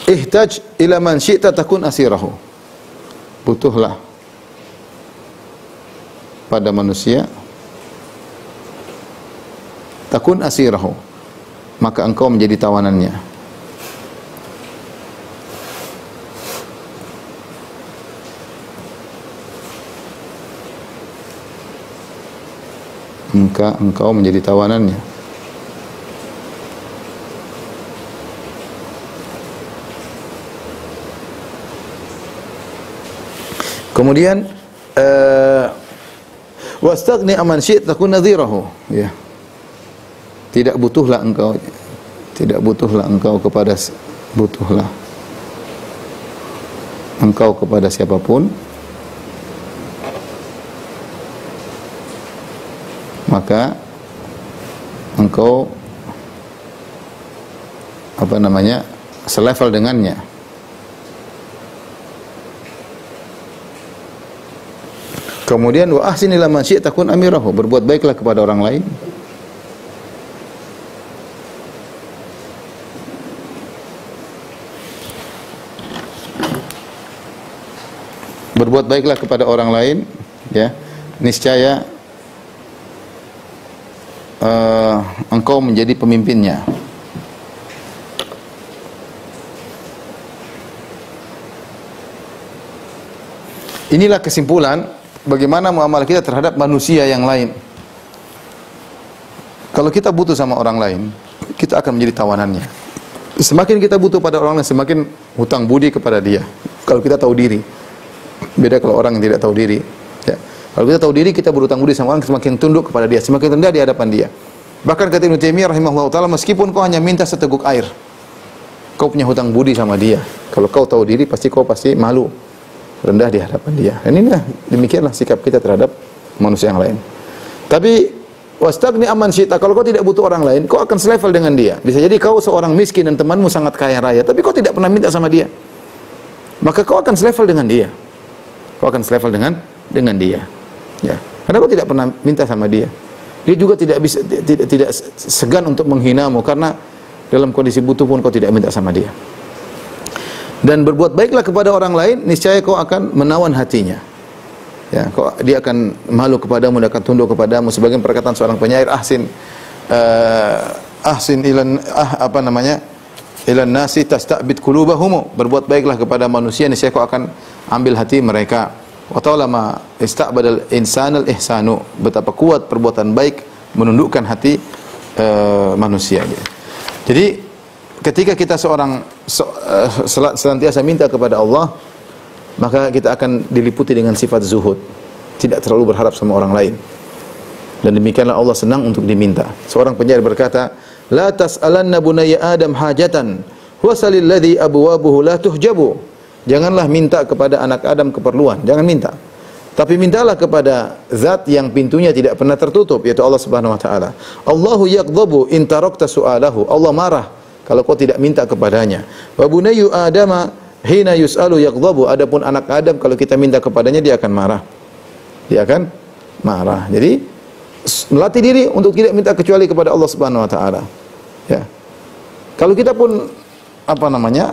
Speaker 2: ihtaj ila man syi'ta takun asirahu. Butuhlah pada manusia, takun asirahu, maka engkau menjadi tawanannya. Maka engkau menjadi tawanannya. Kemudian wastaghni amman syi'ta takun nadhirahu, ya. Tidak butuhlah engkau kepada siapapun, maka engkau selevel dengannya. Kemudian wa ahsin ila man syi'ta takun amirahu, berbuat baiklah kepada orang lain. Berbuat baiklah kepada orang lain, ya, niscaya engkau menjadi pemimpinnya. Inilah kesimpulan bagaimana muamalah kita terhadap manusia yang lain. Kalau kita butuh sama orang lain, kita akan menjadi tawanannya. Semakin kita butuh pada orang lain, semakin hutang budi kepada dia. Kalau kita tahu diri. Beda kalau orang yang tidak tahu diri, ya. Kalau kita tahu diri, kita berhutang budi sama orang, semakin tunduk kepada dia, semakin rendah di hadapan dia. Bahkan kata Ibnu Taimiyah rahimahullah taala, meskipun kau hanya minta seteguk air, Kau punya hutang budi sama dia. Kalau kau tahu diri, kau pasti malu, rendah di hadapan dia. Dan inilah demikianlah sikap kita terhadap manusia yang lain. Tapi wastagni amman syi'ta, kalau kau tidak butuh orang lain, kau akan selevel dengan dia. Bisa jadi kau seorang miskin dan temanmu sangat kaya raya, tapi kau tidak pernah minta sama dia. Maka kau akan selevel dengan dia. Kau akan selevel dengan dia. Ya. Karena kau tidak pernah minta sama dia. Dia juga tidak segan untuk menghinamu karena dalam kondisi butuh pun kau tidak minta sama dia. Dan berbuat baiklah kepada orang lain, niscaya kau akan menawan hatinya. Ya, dia akan malu kepadamu, dia akan tunduk kepadamu. Sebagian perkataan seorang penyair, ahsin ilan nasi tasta'bid qulubahum. Berbuat baiklah kepada manusia, niscaya kau akan ambil hati mereka. Wa ta'lama ista'badal insanal ihsanu. Betapa kuat perbuatan baik menundukkan hati manusia. Jadi ketika kita senantiasa minta kepada Allah, maka kita akan diliputi dengan sifat zuhud, tidak terlalu berharap sama orang lain. Dan demikianlah Allah senang untuk diminta. Seorang penyair berkata, la tas'alanna bunayya Adam hajatan wasalil ladzi abwabuhu la tuhjabu. Janganlah minta kepada anak Adam keperluan, jangan minta. Tapi mintalah kepada zat yang pintunya tidak pernah tertutup, yaitu Allah Subhanahu wa taala. Allahu yaghdhabu in tarakta su'alahu. Allah marah kalau kau tidak minta kepadanya. Wa bunayyu Adama hina yus'alu yaghdhabu. Adapun anak Adam kalau kita minta kepadanya dia akan marah. Dia akan marah. Jadi melatih diri untuk tidak minta kecuali kepada Allah Subhanahu wa taala. Ya. Kalau kita pun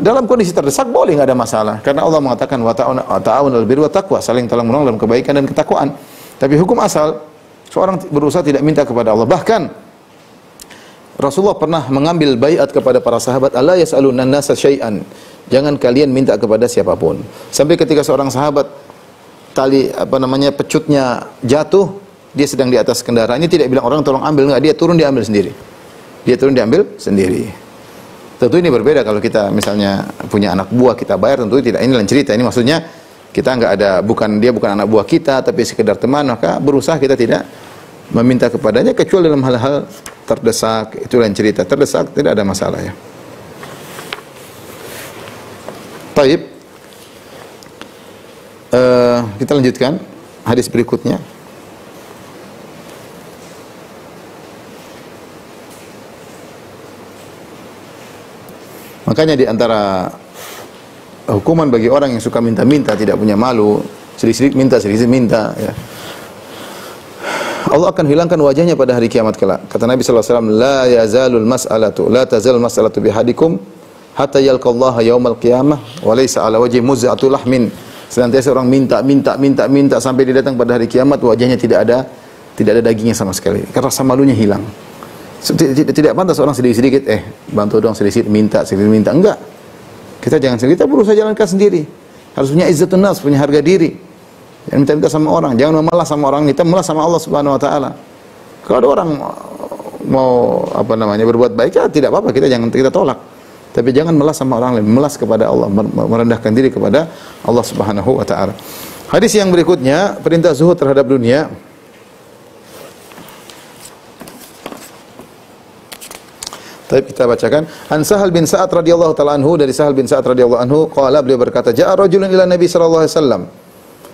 Speaker 2: dalam kondisi terdesak boleh, enggak ada masalah. Karena Allah mengatakan wa ta'awunul birri wat taqwa, saling tolong menolong dalam kebaikan dan ketakwaan. Tapi hukum asal seorang berusaha tidak minta kepada Allah. Bahkan Rasulullah pernah mengambil baiat kepada para sahabat, alla yas'alun an-nasa syai'an. Jangan kalian minta kepada siapapun. Sampai ketika seorang sahabat pecutnya jatuh, dia sedang di atas kendaraan, ini tidak bilang orang tolong ambil, enggak, dia turun diambil sendiri. Dia turun diambil sendiri. Tentu ini berbeda kalau kita misalnya punya anak buah kita bayar, tentu tidak. Ini lain cerita. Ini maksudnya kita dia bukan anak buah kita, tapi sekedar teman, maka berusaha kita tidak meminta kepadanya kecuali dalam hal-hal terdesak. Itu lain cerita. Terdesak tidak ada masalah ya. Baik. Kita lanjutkan hadis berikutnya. Makanya di antara hukuman bagi orang yang suka minta-minta, tidak punya malu, sedikit minta, ya. Allah akan hilangkan wajahnya pada hari kiamat kelak. Kata Nabi sallallahu alaihi wasallam, la tazalul mas'alatu bihadikum hatta yalqallaha yaumal qiyamah wa laysa ala wajhi muz'atul lahmin. Senantiasa orang minta sampai dia datang pada hari kiamat, wajahnya tidak ada dagingnya sama sekali. Karena rasa malunya hilang. Tidak pantas orang sedikit-sedikit bantu dong sedikit minta. Enggak. Kita jangan sedikit, kita berusaha jalankan sendiri. Harus punya izzatun nafs, punya harga diri. Jangan minta-minta sama orang, jangan memelas sama orang, kita memelas sama Allah Subhanahu wa taala. Kalau ada orang mau berbuat baik, ya tidak apa-apa, kita tolak. Tapi jangan memelas sama orang lain, memelas kepada Allah, merendahkan diri kepada Allah Subhanahu wa taala. Hadis yang berikutnya, perintah zuhud terhadap dunia. Tapi kita bacakan, An Sahal bin Sa'ad radhiyallahu ta'ala anhu, dari Sahal bin Sa'ad radhiyallahu anhu, qala, beliau berkata, ja'a rajulun ila Nabi sallallahu alaihi wasallam.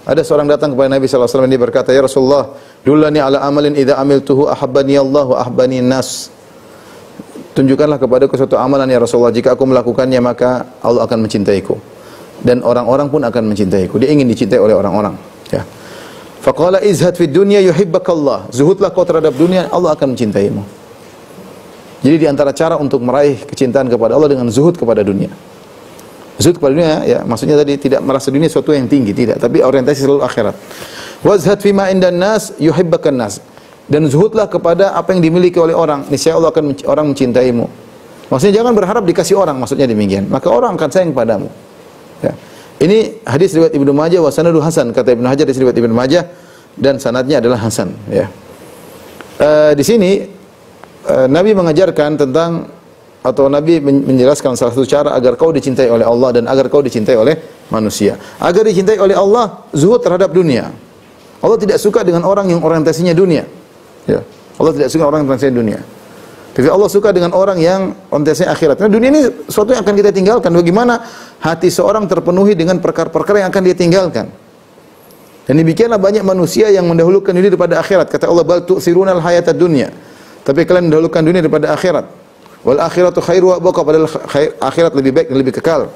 Speaker 2: Ada seorang datang kepada Nabi sallallahu alaihi wasallam, dia berkata, ya Rasulullah, dullani ala amalin idza amiltuhu ahabbani Allah wa ahabbani nas. Tunjukkanlah kepadaku suatu amalan ya Rasulullah, jika aku melakukannya maka Allah akan mencintaiku dan orang-orang pun akan mencintaiku. Dia ingin dicintai oleh orang-orang, ya. Faqala izhad fid dunya yuhibbakallah. Zuhudlah kau terhadap dunia, Allah akan mencintaimu. Jadi di antara cara untuk meraih kecintaan kepada Allah dengan zuhud kepada dunia. Zuhud kepada dunia, ya, maksudnya tadi tidak merasa dunia sesuatu yang tinggi, tidak, tapi orientasi selalu akhirat. Wazhad fima indan nas yuhibbakan nas. Dan zuhudlah kepada apa yang dimiliki oleh orang, niscaya Allah akan orang mencintaimu. Maksudnya jangan berharap dikasih orang, maksudnya demikian. Maka orang akan sayang padamu. Ya. Ini hadis riwayat Ibnu Majah wa sanadu hasan, kata Ibnu Hajar di riwayat Ibnu Majah dan sanadnya adalah hasan, ya. Di sini Nabi mengajarkan tentang, atau Nabi menjelaskan salah satu cara agar kau dicintai oleh Allah dan agar kau dicintai oleh manusia. Agar dicintai oleh Allah, zuhud terhadap dunia. Allah tidak suka dengan orang yang orientasinya dunia. Ya. Allah tidak suka orang yang orientasinya dunia. Tapi Allah suka dengan orang yang orientasinya akhirat. Karena dunia ini sesuatu yang akan kita tinggalkan. Bagaimana hati seorang terpenuhi dengan perkara-perkara yang akan dia tinggalkan. Dan demikianlah banyak manusia yang mendahulukan dunia daripada akhirat. Kata Allah, bal tu'thirunal hayatad dunya. Tapi kalian mendahulukan dunia daripada akhirat. Wal akhiratu khairu wa abqa, padahal akhirat lebih baik dan lebih kekal.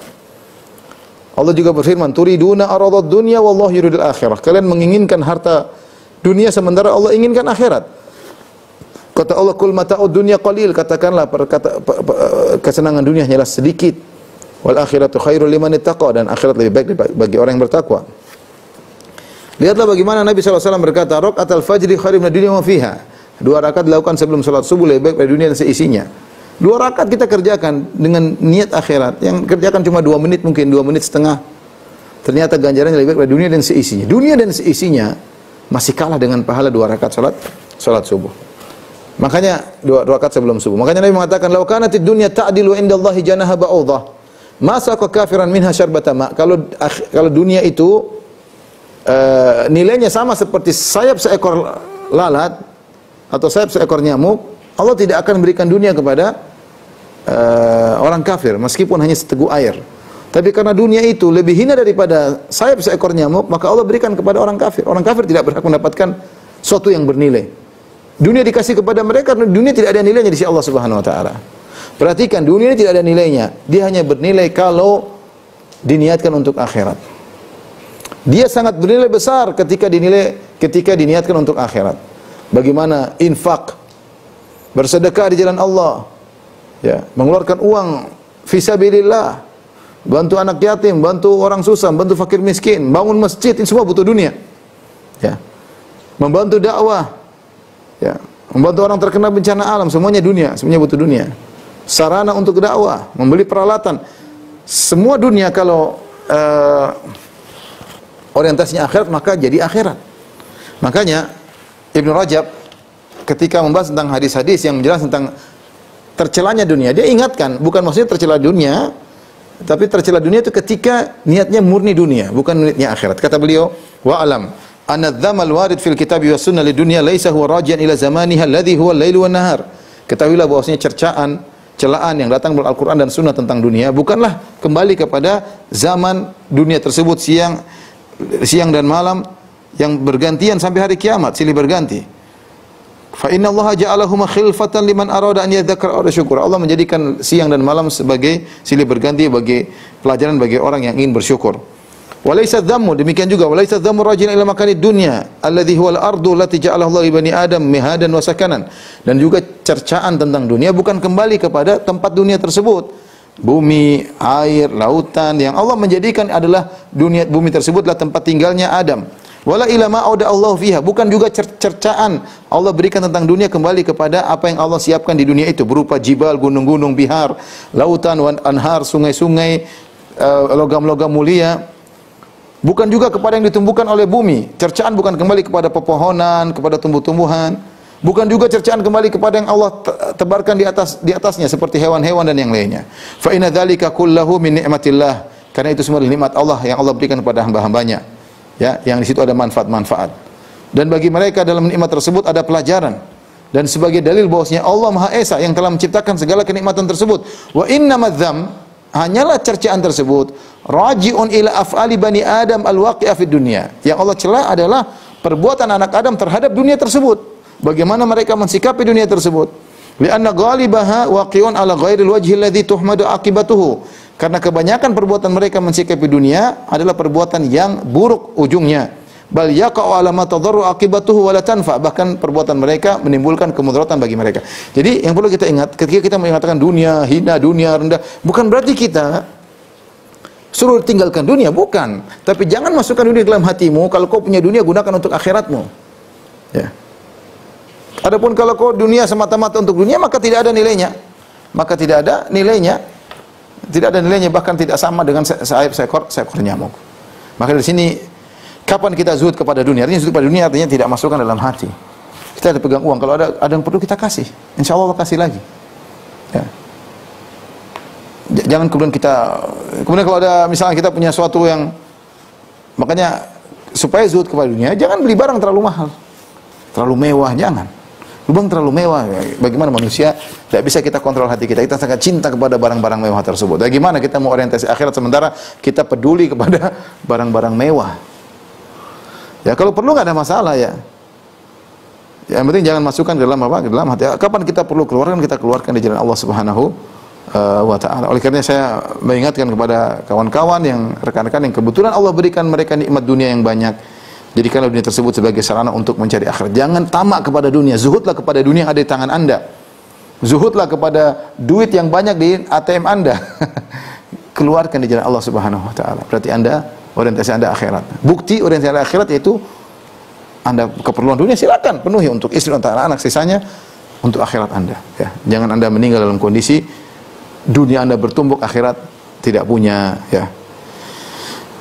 Speaker 2: Allah juga berfirman, turiduna aradad dunya wallahu yuridul akhirah. Kalian menginginkan harta dunia sementara Allah inginkan akhirat. Kata Allah, kul mata'ud dunya qalil, katakanlah kesenangan dunia hanyalah sedikit. Wal akhiratu khairul liman ittaqa, dan akhirat lebih baik bagi orang yang bertakwa. Lihatlah bagaimana Nabi SAW berkata, raqatul fajri khairun minad dunya wa fiha. 2 rakaat dilakukan sebelum salat subuh lebih baik dari dunia dan seisinya. 2 rakaat kita kerjakan dengan niat akhirat. Yang kerjakan cuma 2 menit, mungkin 2 menit setengah. Ternyata ganjarannya lebih baik dari dunia dan seisinya. Dunia dan seisinya masih kalah dengan pahala 2 rakaat salat subuh. Makanya 2 rakaat sebelum subuh. Makanya Nabi mengatakan, "Lau kanatid dunya ta'dilu indallahi janaha ba'udah, ma saqa kafiran minha syarbata ma." Kalau dunia itu nilainya sama seperti sayap seekor lalat atau sayap seekor nyamuk, Allah tidak akan berikan dunia kepada orang kafir meskipun hanya seteguk air. Tapi karena dunia itu lebih hina daripada sayap seekor nyamuk, maka Allah berikan kepada orang kafir. Orang kafir tidak berhak mendapatkan sesuatu yang bernilai. Dunia dikasih kepada mereka karena dunia tidak ada nilainya di sisi Allah Subhanahu wa taala. Perhatikan, dunia ini tidak ada nilainya. Dia hanya bernilai kalau diniatkan untuk akhirat. Dia sangat bernilai besar ketika diniatkan untuk akhirat. Bagaimana infak, bersedekah di jalan Allah, ya, mengeluarkan uang fisabilillah, bantu anak yatim, bantu orang susah, bantu fakir miskin, bangun masjid, ini semua butuh dunia. Ya. Membantu dakwah, ya, membantu orang terkena bencana alam, semuanya dunia, semuanya butuh dunia. Sarana untuk dakwah, membeli peralatan, semua dunia. Kalau orientasinya akhirat, maka jadi akhirat. Makanya Ibnu Rajab ketika membahas tentang hadis-hadis yang menjelaskan tentang tercelanya dunia, dia ingatkan, bukan maksudnya tercela dunia, tapi tercela dunia itu ketika niatnya murni dunia, bukan niatnya akhirat. Kata beliau, wa alam anna dzamal warid fil kitab wa sunnah lidunya laisa huwa rajian ila zamaniha alladhi huwa al-lail wan nahar. Ketahuilah bahwasanya celaan yang datang dari Al-Qur'an dan sunnah tentang dunia bukanlah kembali kepada zaman dunia tersebut, siang dan malam yang bergantian sampai hari kiamat, silih berganti. Fa inna Allah ja'alahuma khilfatan liman arada an yadhakkara aw syukur. Allah menjadikan siang dan malam sebagai silih berganti bagi pelajaran bagi orang yang ingin bersyukur. Walaysa dhammu, demikian juga walaysa dhammu rajin ila makanid dunya alladhi huwa al-ardu allati ja'alaha Allah li bani Adam mihadan wa sakanan. Dan juga cercaan tentang dunia bukan kembali kepada tempat dunia tersebut, bumi, air, lautan yang Allah menjadikan adalah dunia, bumi tersebutlah tempat tinggalnya Adam. Wala ila ma auda Allah fiha, bukan juga cercaan Allah berikan tentang dunia kembali kepada apa yang Allah siapkan di dunia itu berupa jibal, gunung-gunung, bihar, lautan, wan anhar, sungai-sungai, logam-logam mulia. Bukan juga kepada yang ditumbuhkan oleh bumi. Cercaan bukan kembali kepada pepohonan, kepada tumbuh-tumbuhan. Bukan juga cercaan kembali kepada yang Allah tebarkan di atasnya seperti hewan-hewan dan yang lainnya. Fa inna dzalika kullahu min ni'matillah. Karena itu semua nikmat Allah yang Allah berikan kepada hamba-hambanya. Ya, yang di situ ada manfaat-manfaat. Dan bagi mereka dalam nikmat tersebut ada pelajaran. Dan sebagai dalil bahwasanya Allah Maha Esa yang telah menciptakan segala kenikmatan tersebut. Wa innamadzam, hanyalah cercaan tersebut raji'un ila af'ali bani Adam al-waqi'a fid dunya. Yang Allah cela adalah perbuatan anak Adam terhadap dunia tersebut. Bagaimana mereka mensikapi dunia tersebut? Li'anna ghalibaha waqi'un ala ghairil wajhi alladhi tuhmadu aqibatuhu. Karena kebanyakan perbuatan mereka mensikapi dunia adalah perbuatan yang buruk ujungnya. Bal yaqa'u ala ma tadarru aqibatuhu wa la tanfa. Bahkan perbuatan mereka menimbulkan kemudaratan bagi mereka. Jadi yang perlu kita ingat ketika kita mengatakan dunia hina, dunia rendah, bukan berarti kita suruh tinggalkan dunia, bukan. Tapi jangan masukkan dunia dalam hatimu. Kalau kau punya dunia, gunakan untuk akhiratmu. Ya. Adapun kalau kau dunia semata-mata untuk dunia, maka tidak ada nilainya. Maka tidak ada nilainya. Tidak ada nilainya, bahkan tidak sama dengan seekor nyamuk. Maka dari sini, kapan kita zuhud kepada dunia? Artinya zuhud kepada dunia artinya tidak masukkan dalam hati. Kita ada pegang uang, kalau ada yang perlu kita kasih. Insya Allah kasih lagi. Ya. Jangan kemudian kalau ada misalnya kita punya sesuatu yang, makanya supaya zuhud kepada dunia, jangan beli barang terlalu mahal, terlalu mewah, jangan. Lubang terlalu mewah. Bagaimana manusia tidak bisa kita kontrol hati kita. Kita sangat cinta kepada barang-barang mewah tersebut. Bagaimana kita mau orientasi akhirat sementara kita peduli kepada barang-barang mewah? Ya kalau perlu nggak ada masalah ya. Yang penting jangan masukkan ke dalam apa? Ke dalam hati. Kapan kita perlu keluarkan, kita keluarkan di jalan Allah Subhanahu wa ta'ala. Oleh karena saya mengingatkan kepada kawan-kawan yang rekan-rekan yang kebetulan Allah berikan mereka nikmat dunia yang banyak, jadikanlah dunia tersebut sebagai sarana untuk mencari akhirat. Jangan tamak kepada dunia, zuhudlah kepada dunia yang ada di tangan Anda. Zuhudlah kepada duit yang banyak di ATM Anda. Keluarkan di jalan Allah Subhanahu wa ta'ala. Berarti Anda orientasi Anda akhirat. Bukti orientasi Anda akhirat yaitu Anda keperluan dunia silakan penuhi untuk istri, untuk anak-anak, sisanya untuk akhirat Anda ya. Jangan Anda meninggal dalam kondisi dunia Anda bertumbuk, akhirat tidak punya ya.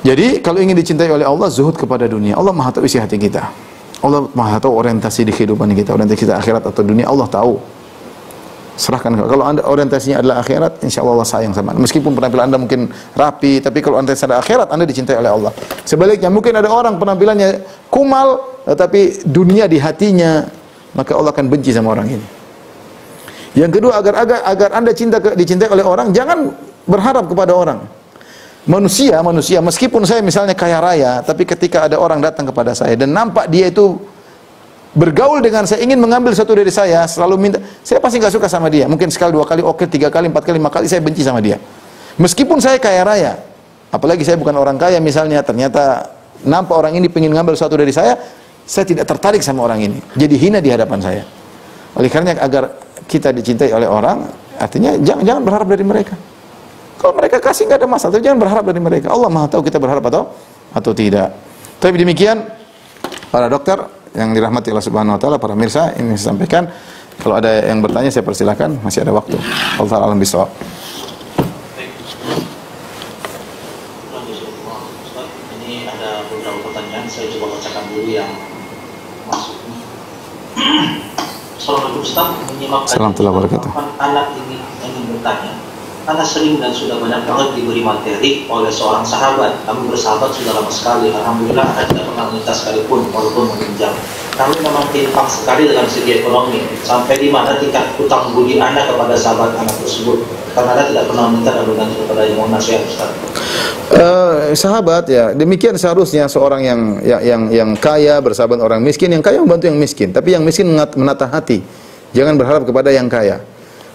Speaker 2: Jadi kalau ingin dicintai oleh Allah, zuhud kepada dunia. Allah Maha tahu isi hati kita. Allah Maha tahu orientasi di kehidupan kita, orientasi kita akhirat atau dunia, Allah tahu. Serahkan. Kalau Anda orientasinya adalah akhirat, insya Allah sayang sama Anda. Meskipun penampilan Anda mungkin rapi, tapi kalau orientasinya adalah akhirat, Anda dicintai oleh Allah. Sebaliknya, mungkin ada orang penampilannya kumal, tetapi dunia di hatinya, maka Allah akan benci sama orang ini. Yang kedua, agar Anda dicintai oleh orang, jangan berharap kepada orang. Manusia, meskipun saya misalnya kaya raya, tapi ketika ada orang datang kepada saya dan nampak dia itu bergaul dengan saya, ingin mengambil sesuatu dari saya, selalu minta, saya pasti nggak suka sama dia. Mungkin sekali, dua kali, oke, 3 kali, 4 kali, 5 kali, saya benci sama dia. Meskipun saya kaya raya, apalagi saya bukan orang kaya misalnya, ternyata nampak orang ini ingin mengambil sesuatu dari saya tidak tertarik sama orang ini. Jadi hina di hadapan saya. Oleh karena agar kita dicintai oleh orang, artinya jangan berharap dari mereka. Kalau mereka kasih nggak ada masalah, tapi jangan berharap dari mereka. Allah Maha tahu kita berharap atau tidak. Tapi demikian para dokter yang dirahmati Allah Subhanahu wa taala, para mirsa, ini saya sampaikan. Kalau ada yang bertanya saya persilakan, masih ada waktu. Allah taala alam bisawab.
Speaker 3: Ini ada beberapa pertanyaan, saya coba bacakan dulu yang masuk. Assalamualaikum Ustaz, menyimak anak ini ingin bertanya. Karena sering dan sudah banyak banget diberi materi oleh seorang sahabat. Kami bersahabat sudah lama sekali. Alhamdulillah Anda tidak pernah minta sekalipun walaupun meminjam. Kami memang timpang sekali dalam segi ekonomi. Sampai di mana tingkat hutang budi Anda kepada sahabat anak tersebut. Karena Anda tidak pernah minta dan bergantung kepada yang mau nasihat Ustaz.
Speaker 2: Sahabat ya, demikian seharusnya seorang yang kaya bersahabat orang miskin, yang kaya membantu yang miskin, tapi yang miskin menata hati. Jangan berharap kepada yang kaya.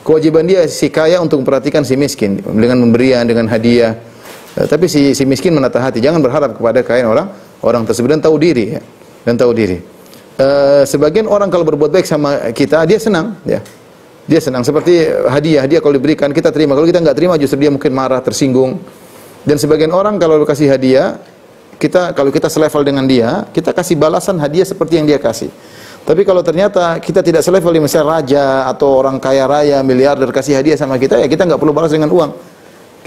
Speaker 2: Kewajiban dia si kaya untuk memperhatikan si miskin dengan pemberian, dengan hadiah. Tapi si miskin menata hati. Jangan berharap kepada kaya orang tersebut, dan tahu diri ya. Dan tahu diri. Sebagian orang kalau berbuat baik sama kita, dia senang ya. Dia senang, seperti hadiah kalau diberikan kita terima. Kalau kita enggak terima justru dia mungkin marah, tersinggung. Dan sebagian orang kalau kasih hadiah, kalau kita selevel dengan dia, kita kasih balasan hadiah seperti yang dia kasih. Tapi kalau ternyata kita tidak selevel, misalnya raja atau orang kaya raya, miliarder kasih hadiah sama kita, ya kita nggak perlu balas dengan uang.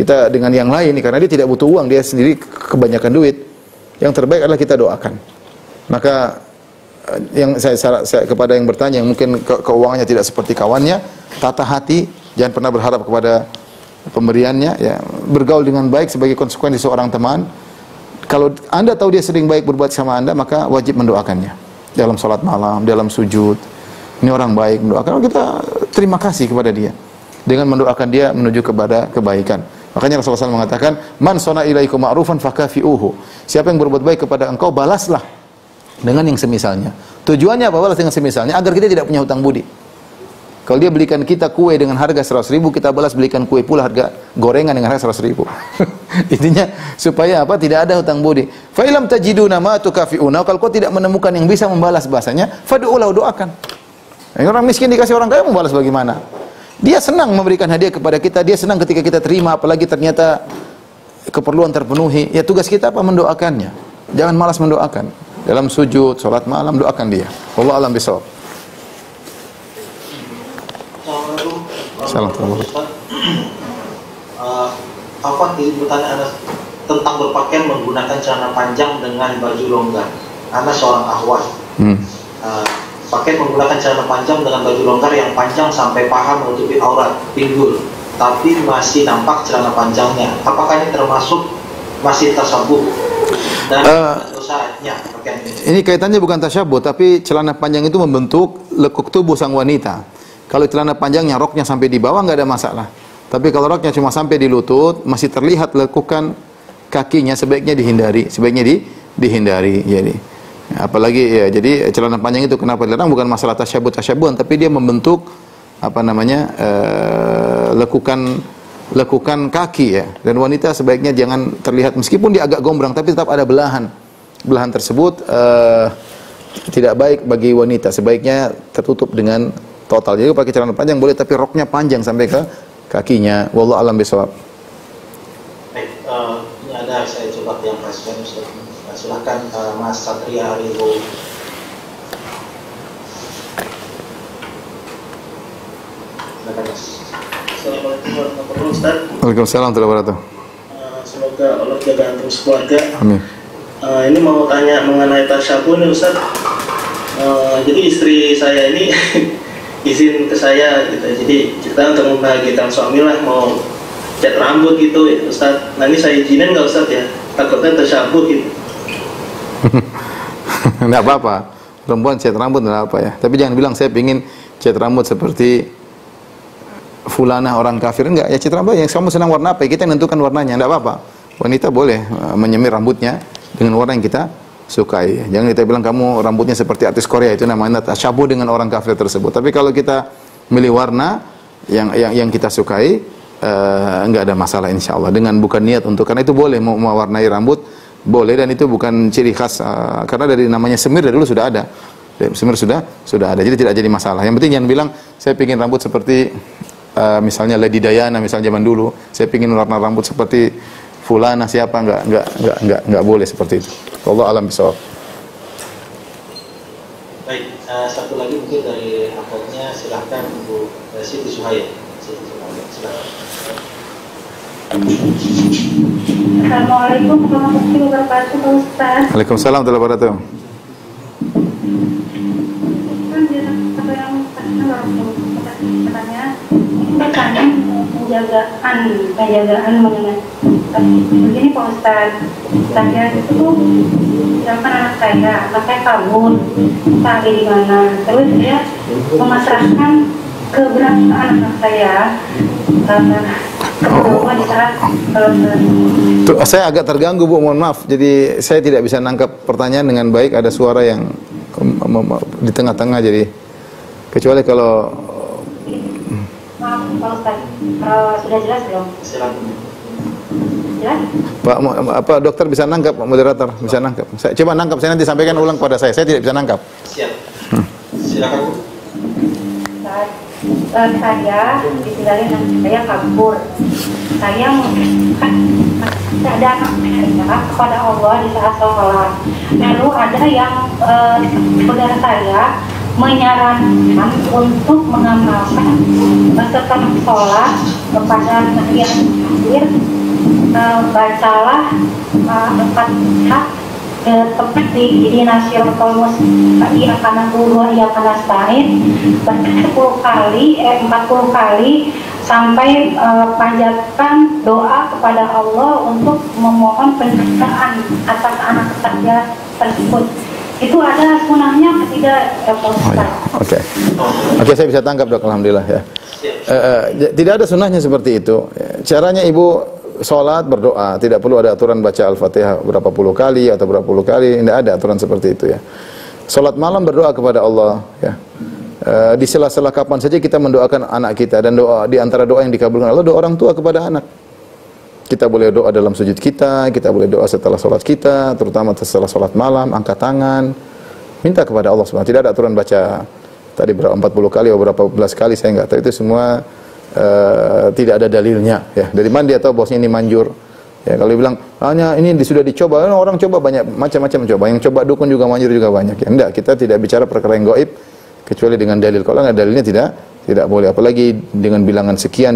Speaker 2: Kita dengan yang lain, karena dia tidak butuh uang, dia sendiri kebanyakan duit. Yang terbaik adalah kita doakan. Maka yang saya kepada yang bertanya, yang mungkin keuangannya tidak seperti kawannya, tata hati, jangan pernah berharap kepada pemberiannya. Ya, bergaul dengan baik sebagai konsekuensi seorang teman. Kalau Anda tahu dia sering baik berbuat sama Anda, maka wajib mendoakannya. Dalam salat malam, dalam sujud, ini orang baik, mendoakan, kita terima kasih kepada dia dengan mendoakan dia menuju kepada kebaikan. Makanya Rasulullah SAW mengatakan, man sona ilaikum ma'rufan fakafi'uhu. Siapa yang berbuat baik kepada engkau, balaslah dengan yang semisalnya. Tujuannya apa balas dengan semisalnya? Agar kita tidak punya hutang budi. Kalau dia belikan kita kue dengan harga 100.000, kita balas belikan kue pula harga gorengan dengan harga 100.000. Intinya supaya apa? Tidak ada hutang budi. Fa ilam tajiduna ma tukafi'una, kalau kau tidak menemukan yang bisa membalas bahasanya, fad'ulahu, doakan. Orang miskin dikasih orang kaya, membalas bagaimana? Dia senang memberikan hadiah kepada kita, dia senang ketika kita terima, apalagi ternyata keperluan terpenuhi. Ya tugas kita apa? Mendoakannya. Jangan malas mendoakan. Dalam sujud, salat malam, doakan dia. Wallahu a'lam bishawab.
Speaker 3: Assalamualaikum. Apa bertanya Anda tentang berpakaian menggunakan celana panjang dengan baju longgar? Anda seorang akhwat. Pakaian menggunakan celana panjang dengan baju longgar yang panjang sampai paha menutupi aurat, pinggul, tapi masih nampak celana panjangnya. Apakah ini termasuk masih tasawuf? Dan syaratnya pakaian ini?
Speaker 2: Ini kaitannya bukan tasyabuh, tapi celana panjang itu membentuk lekuk tubuh sang wanita. Kalau celana panjangnya, roknya sampai di bawah nggak ada masalah. Tapi kalau roknya cuma sampai di lutut, masih terlihat lekukan kakinya, sebaiknya dihindari. Dihindari. Jadi, apalagi ya, jadi celana panjang itu kenapa dilarang? Bukan masalah tasyabuhan, tapi dia membentuk lekukan kaki ya. Dan wanita sebaiknya jangan terlihat, meskipun dia agak gombrang, tapi tetap ada belahan. Belahan tersebut tidak baik bagi wanita. Sebaiknya tertutup dengan total. Jadi pakai celana panjang boleh, tapi roknya panjang sampai ke kakinya. Wallahu a'lam bishawab.
Speaker 3: Baik, ini ada saya coba yang presiden Ustaz. Silakan Mas Satria Aribo. Silakan Mas.
Speaker 4: Assalamualaikum warahmatullahi wabarakatuh, Ustaz.
Speaker 2: Waalaikumsalam warahmatullahi wabarakatuh.
Speaker 4: Semoga Allah jaga antum sekeluarga.
Speaker 2: Amin.
Speaker 4: Ini mau tanya mengenai tasyabuh nih, Ustaz. Jadi istri saya ini izin ke saya gitu. Jadi kita untuk membahagiakan suami lah, mau cat rambut gitu ya, Ustaz. Nah ini saya izinin nggak, Ustaz ya? Takutnya tasyabuh gitu.
Speaker 2: Nggak apa-apa. Perempuan cat rambut nggak apa ya. Tapi jangan bilang saya pingin cat rambut seperti fulanah orang kafir. Enggak, ya cat rambut yang kamu senang warna apa ya, kita yang nentukan warnanya. Nggak apa-apa. Wanita boleh menyemir rambutnya dengan warna yang kita sukai. Jangan kita bilang kamu rambutnya seperti artis Korea, itu namanya tasyabuh dengan orang kafir tersebut. Tapi kalau kita milih warna yang kita sukai, enggak ada masalah insyaallah. Dengan bukan niat untuk, karena itu boleh mewarnai rambut, boleh, dan itu bukan ciri khas karena dari namanya semir dari dulu sudah ada. Semir sudah ada. Jadi tidak jadi masalah. Yang penting jangan bilang saya ingin rambut seperti misalnya Lady Diana misalnya zaman dulu. Saya ingin warna rambut seperti fulana siapa, enggak boleh seperti itu. Allah alam bisawab.
Speaker 3: Baik, satu lagi mungkin dari akunnya, silahkan Ibu Siti Suhaya.
Speaker 5: Assalamualaikum warahmatullahi wabarakatuh, Pak Ustaz.
Speaker 2: Waalaikumsalam warahmatullahi wabarakatuh.
Speaker 5: Kan dia apa yang katanya bertanya penjagaan mengenai begini Pak Ustaz. Saya itu siapa anak saya kabur tadi di mana, terus dia memasrahkan keberanian anak saya di saat
Speaker 2: Saya agak terganggu Bu, mohon maaf. Jadi saya tidak bisa nangkap pertanyaan dengan baik, ada suara yang di tengah-tengah, jadi kecuali kalau
Speaker 5: maaf Pak Ustaz, sudah jelas belum?
Speaker 3: Silakan.
Speaker 5: Jelas?
Speaker 2: Pak dokter bisa nangkap, moderator bisa nangkap. Saya coba nangkap, saya nanti sampaikan ulang pada saya tidak bisa nangkap.
Speaker 3: Siap. Silakan Bu.
Speaker 5: Saya ditinggalin dan saya kabur. Saya ada saya kepada Allah di saat sholat. Lalu ada yang saudara saya menyarankan untuk mengamalkan setelah sholat kepada yang hadir, bacalah 4 tepat di Nasirul Mustaqim ia karena dua ia karena stain 40 kali sampai panjatkan doa kepada Allah untuk memohon penciptaan atas anak saya tersebut. Itu ada sunahnya tidak, Pak Ustaz?
Speaker 2: Oke, saya bisa tangkap Dok, alhamdulillah ya. Tidak ada sunahnya seperti itu. Caranya Ibu sholat berdoa, tidak perlu ada aturan baca Al-Fatihah berapa puluh kali atau berapa puluh kali, tidak ada aturan seperti itu ya. Sholat malam berdoa kepada Allah ya. Di sela-sela kapan saja kita mendoakan anak kita, dan doa di antara doa yang dikabulkan Allah doa orang tua kepada anak. Kita boleh doa dalam sujud kita boleh doa setelah sholat kita, terutama setelah sholat malam, angkat tangan, minta kepada Allah SWT. Tidak ada aturan baca tadi berapa 40 kali atau berapa belas kali, saya enggak tahu, itu semua tidak ada dalilnya ya. Dari mana dia tahu bosnya ini manjur ya? Kalau dibilang hanya ini sudah dicoba, orang coba banyak macam-macam coba, yang coba dukun juga manjur juga banyak ya. Enggak, kita tidak bicara perkara yang gaib kecuali dengan dalil. Kalau enggak dalilnya tidak boleh, apalagi dengan bilangan sekian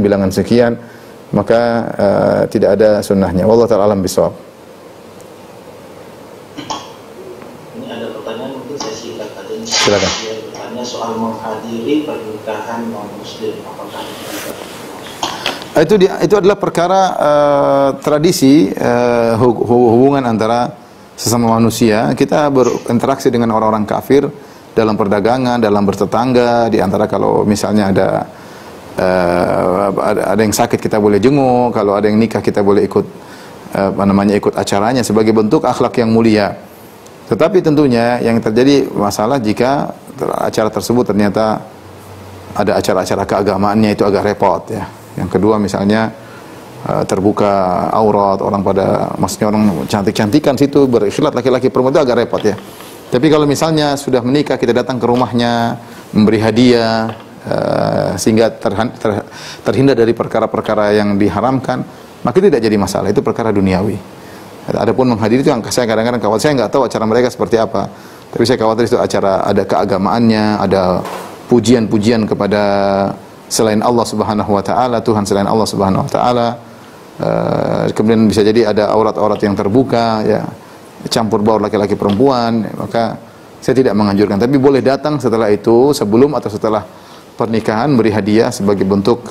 Speaker 2: maka tidak ada sunnahnya. Wallahu ta'ala alam bisawab.
Speaker 3: Ini ada pertanyaan, mungkin saya singkat tadi.
Speaker 2: Silakan.
Speaker 3: Dia bertanya soal menghadiri pernikahan non muslim, apakah
Speaker 2: itu adalah perkara tradisi, hubungan antara
Speaker 1: sesama manusia, kita berinteraksi dengan orang-orang kafir dalam perdagangan, dalam bertetangga, di antara kalau misalnya ada yang sakit kita boleh jenguk, kalau ada yang nikah kita boleh ikut ikut acaranya sebagai bentuk akhlak yang mulia. Tetapi tentunya yang terjadi masalah jika acara tersebut ternyata ada acara-acara keagamaannya, itu agak repot ya. Yang kedua misalnya terbuka aurat, orang pada maksudnya orang cantik-cantikan situ berikhtilat laki-laki perempuan, itu agak repot ya. Tapi kalau misalnya sudah menikah, kita datang ke rumahnya, memberi hadiah sehingga terhindar dari perkara-perkara yang diharamkan, maka tidak jadi masalah, itu perkara duniawi. Adapun menghadiri itu yang saya kadang-kadang khawatir, saya nggak tahu acara mereka seperti apa, tapi saya khawatir itu acara ada keagamaannya, ada pujian-pujian kepada selain Allah Subhanahu wa taala, Tuhan selain Allah Subhanahu wa taala. Kemudian bisa jadi ada aurat-aurat yang terbuka ya, campur baur laki-laki perempuan, maka saya tidak menganjurkan. Tapi boleh datang setelah itu, sebelum atau setelah pernikahan, beri hadiah sebagai bentuk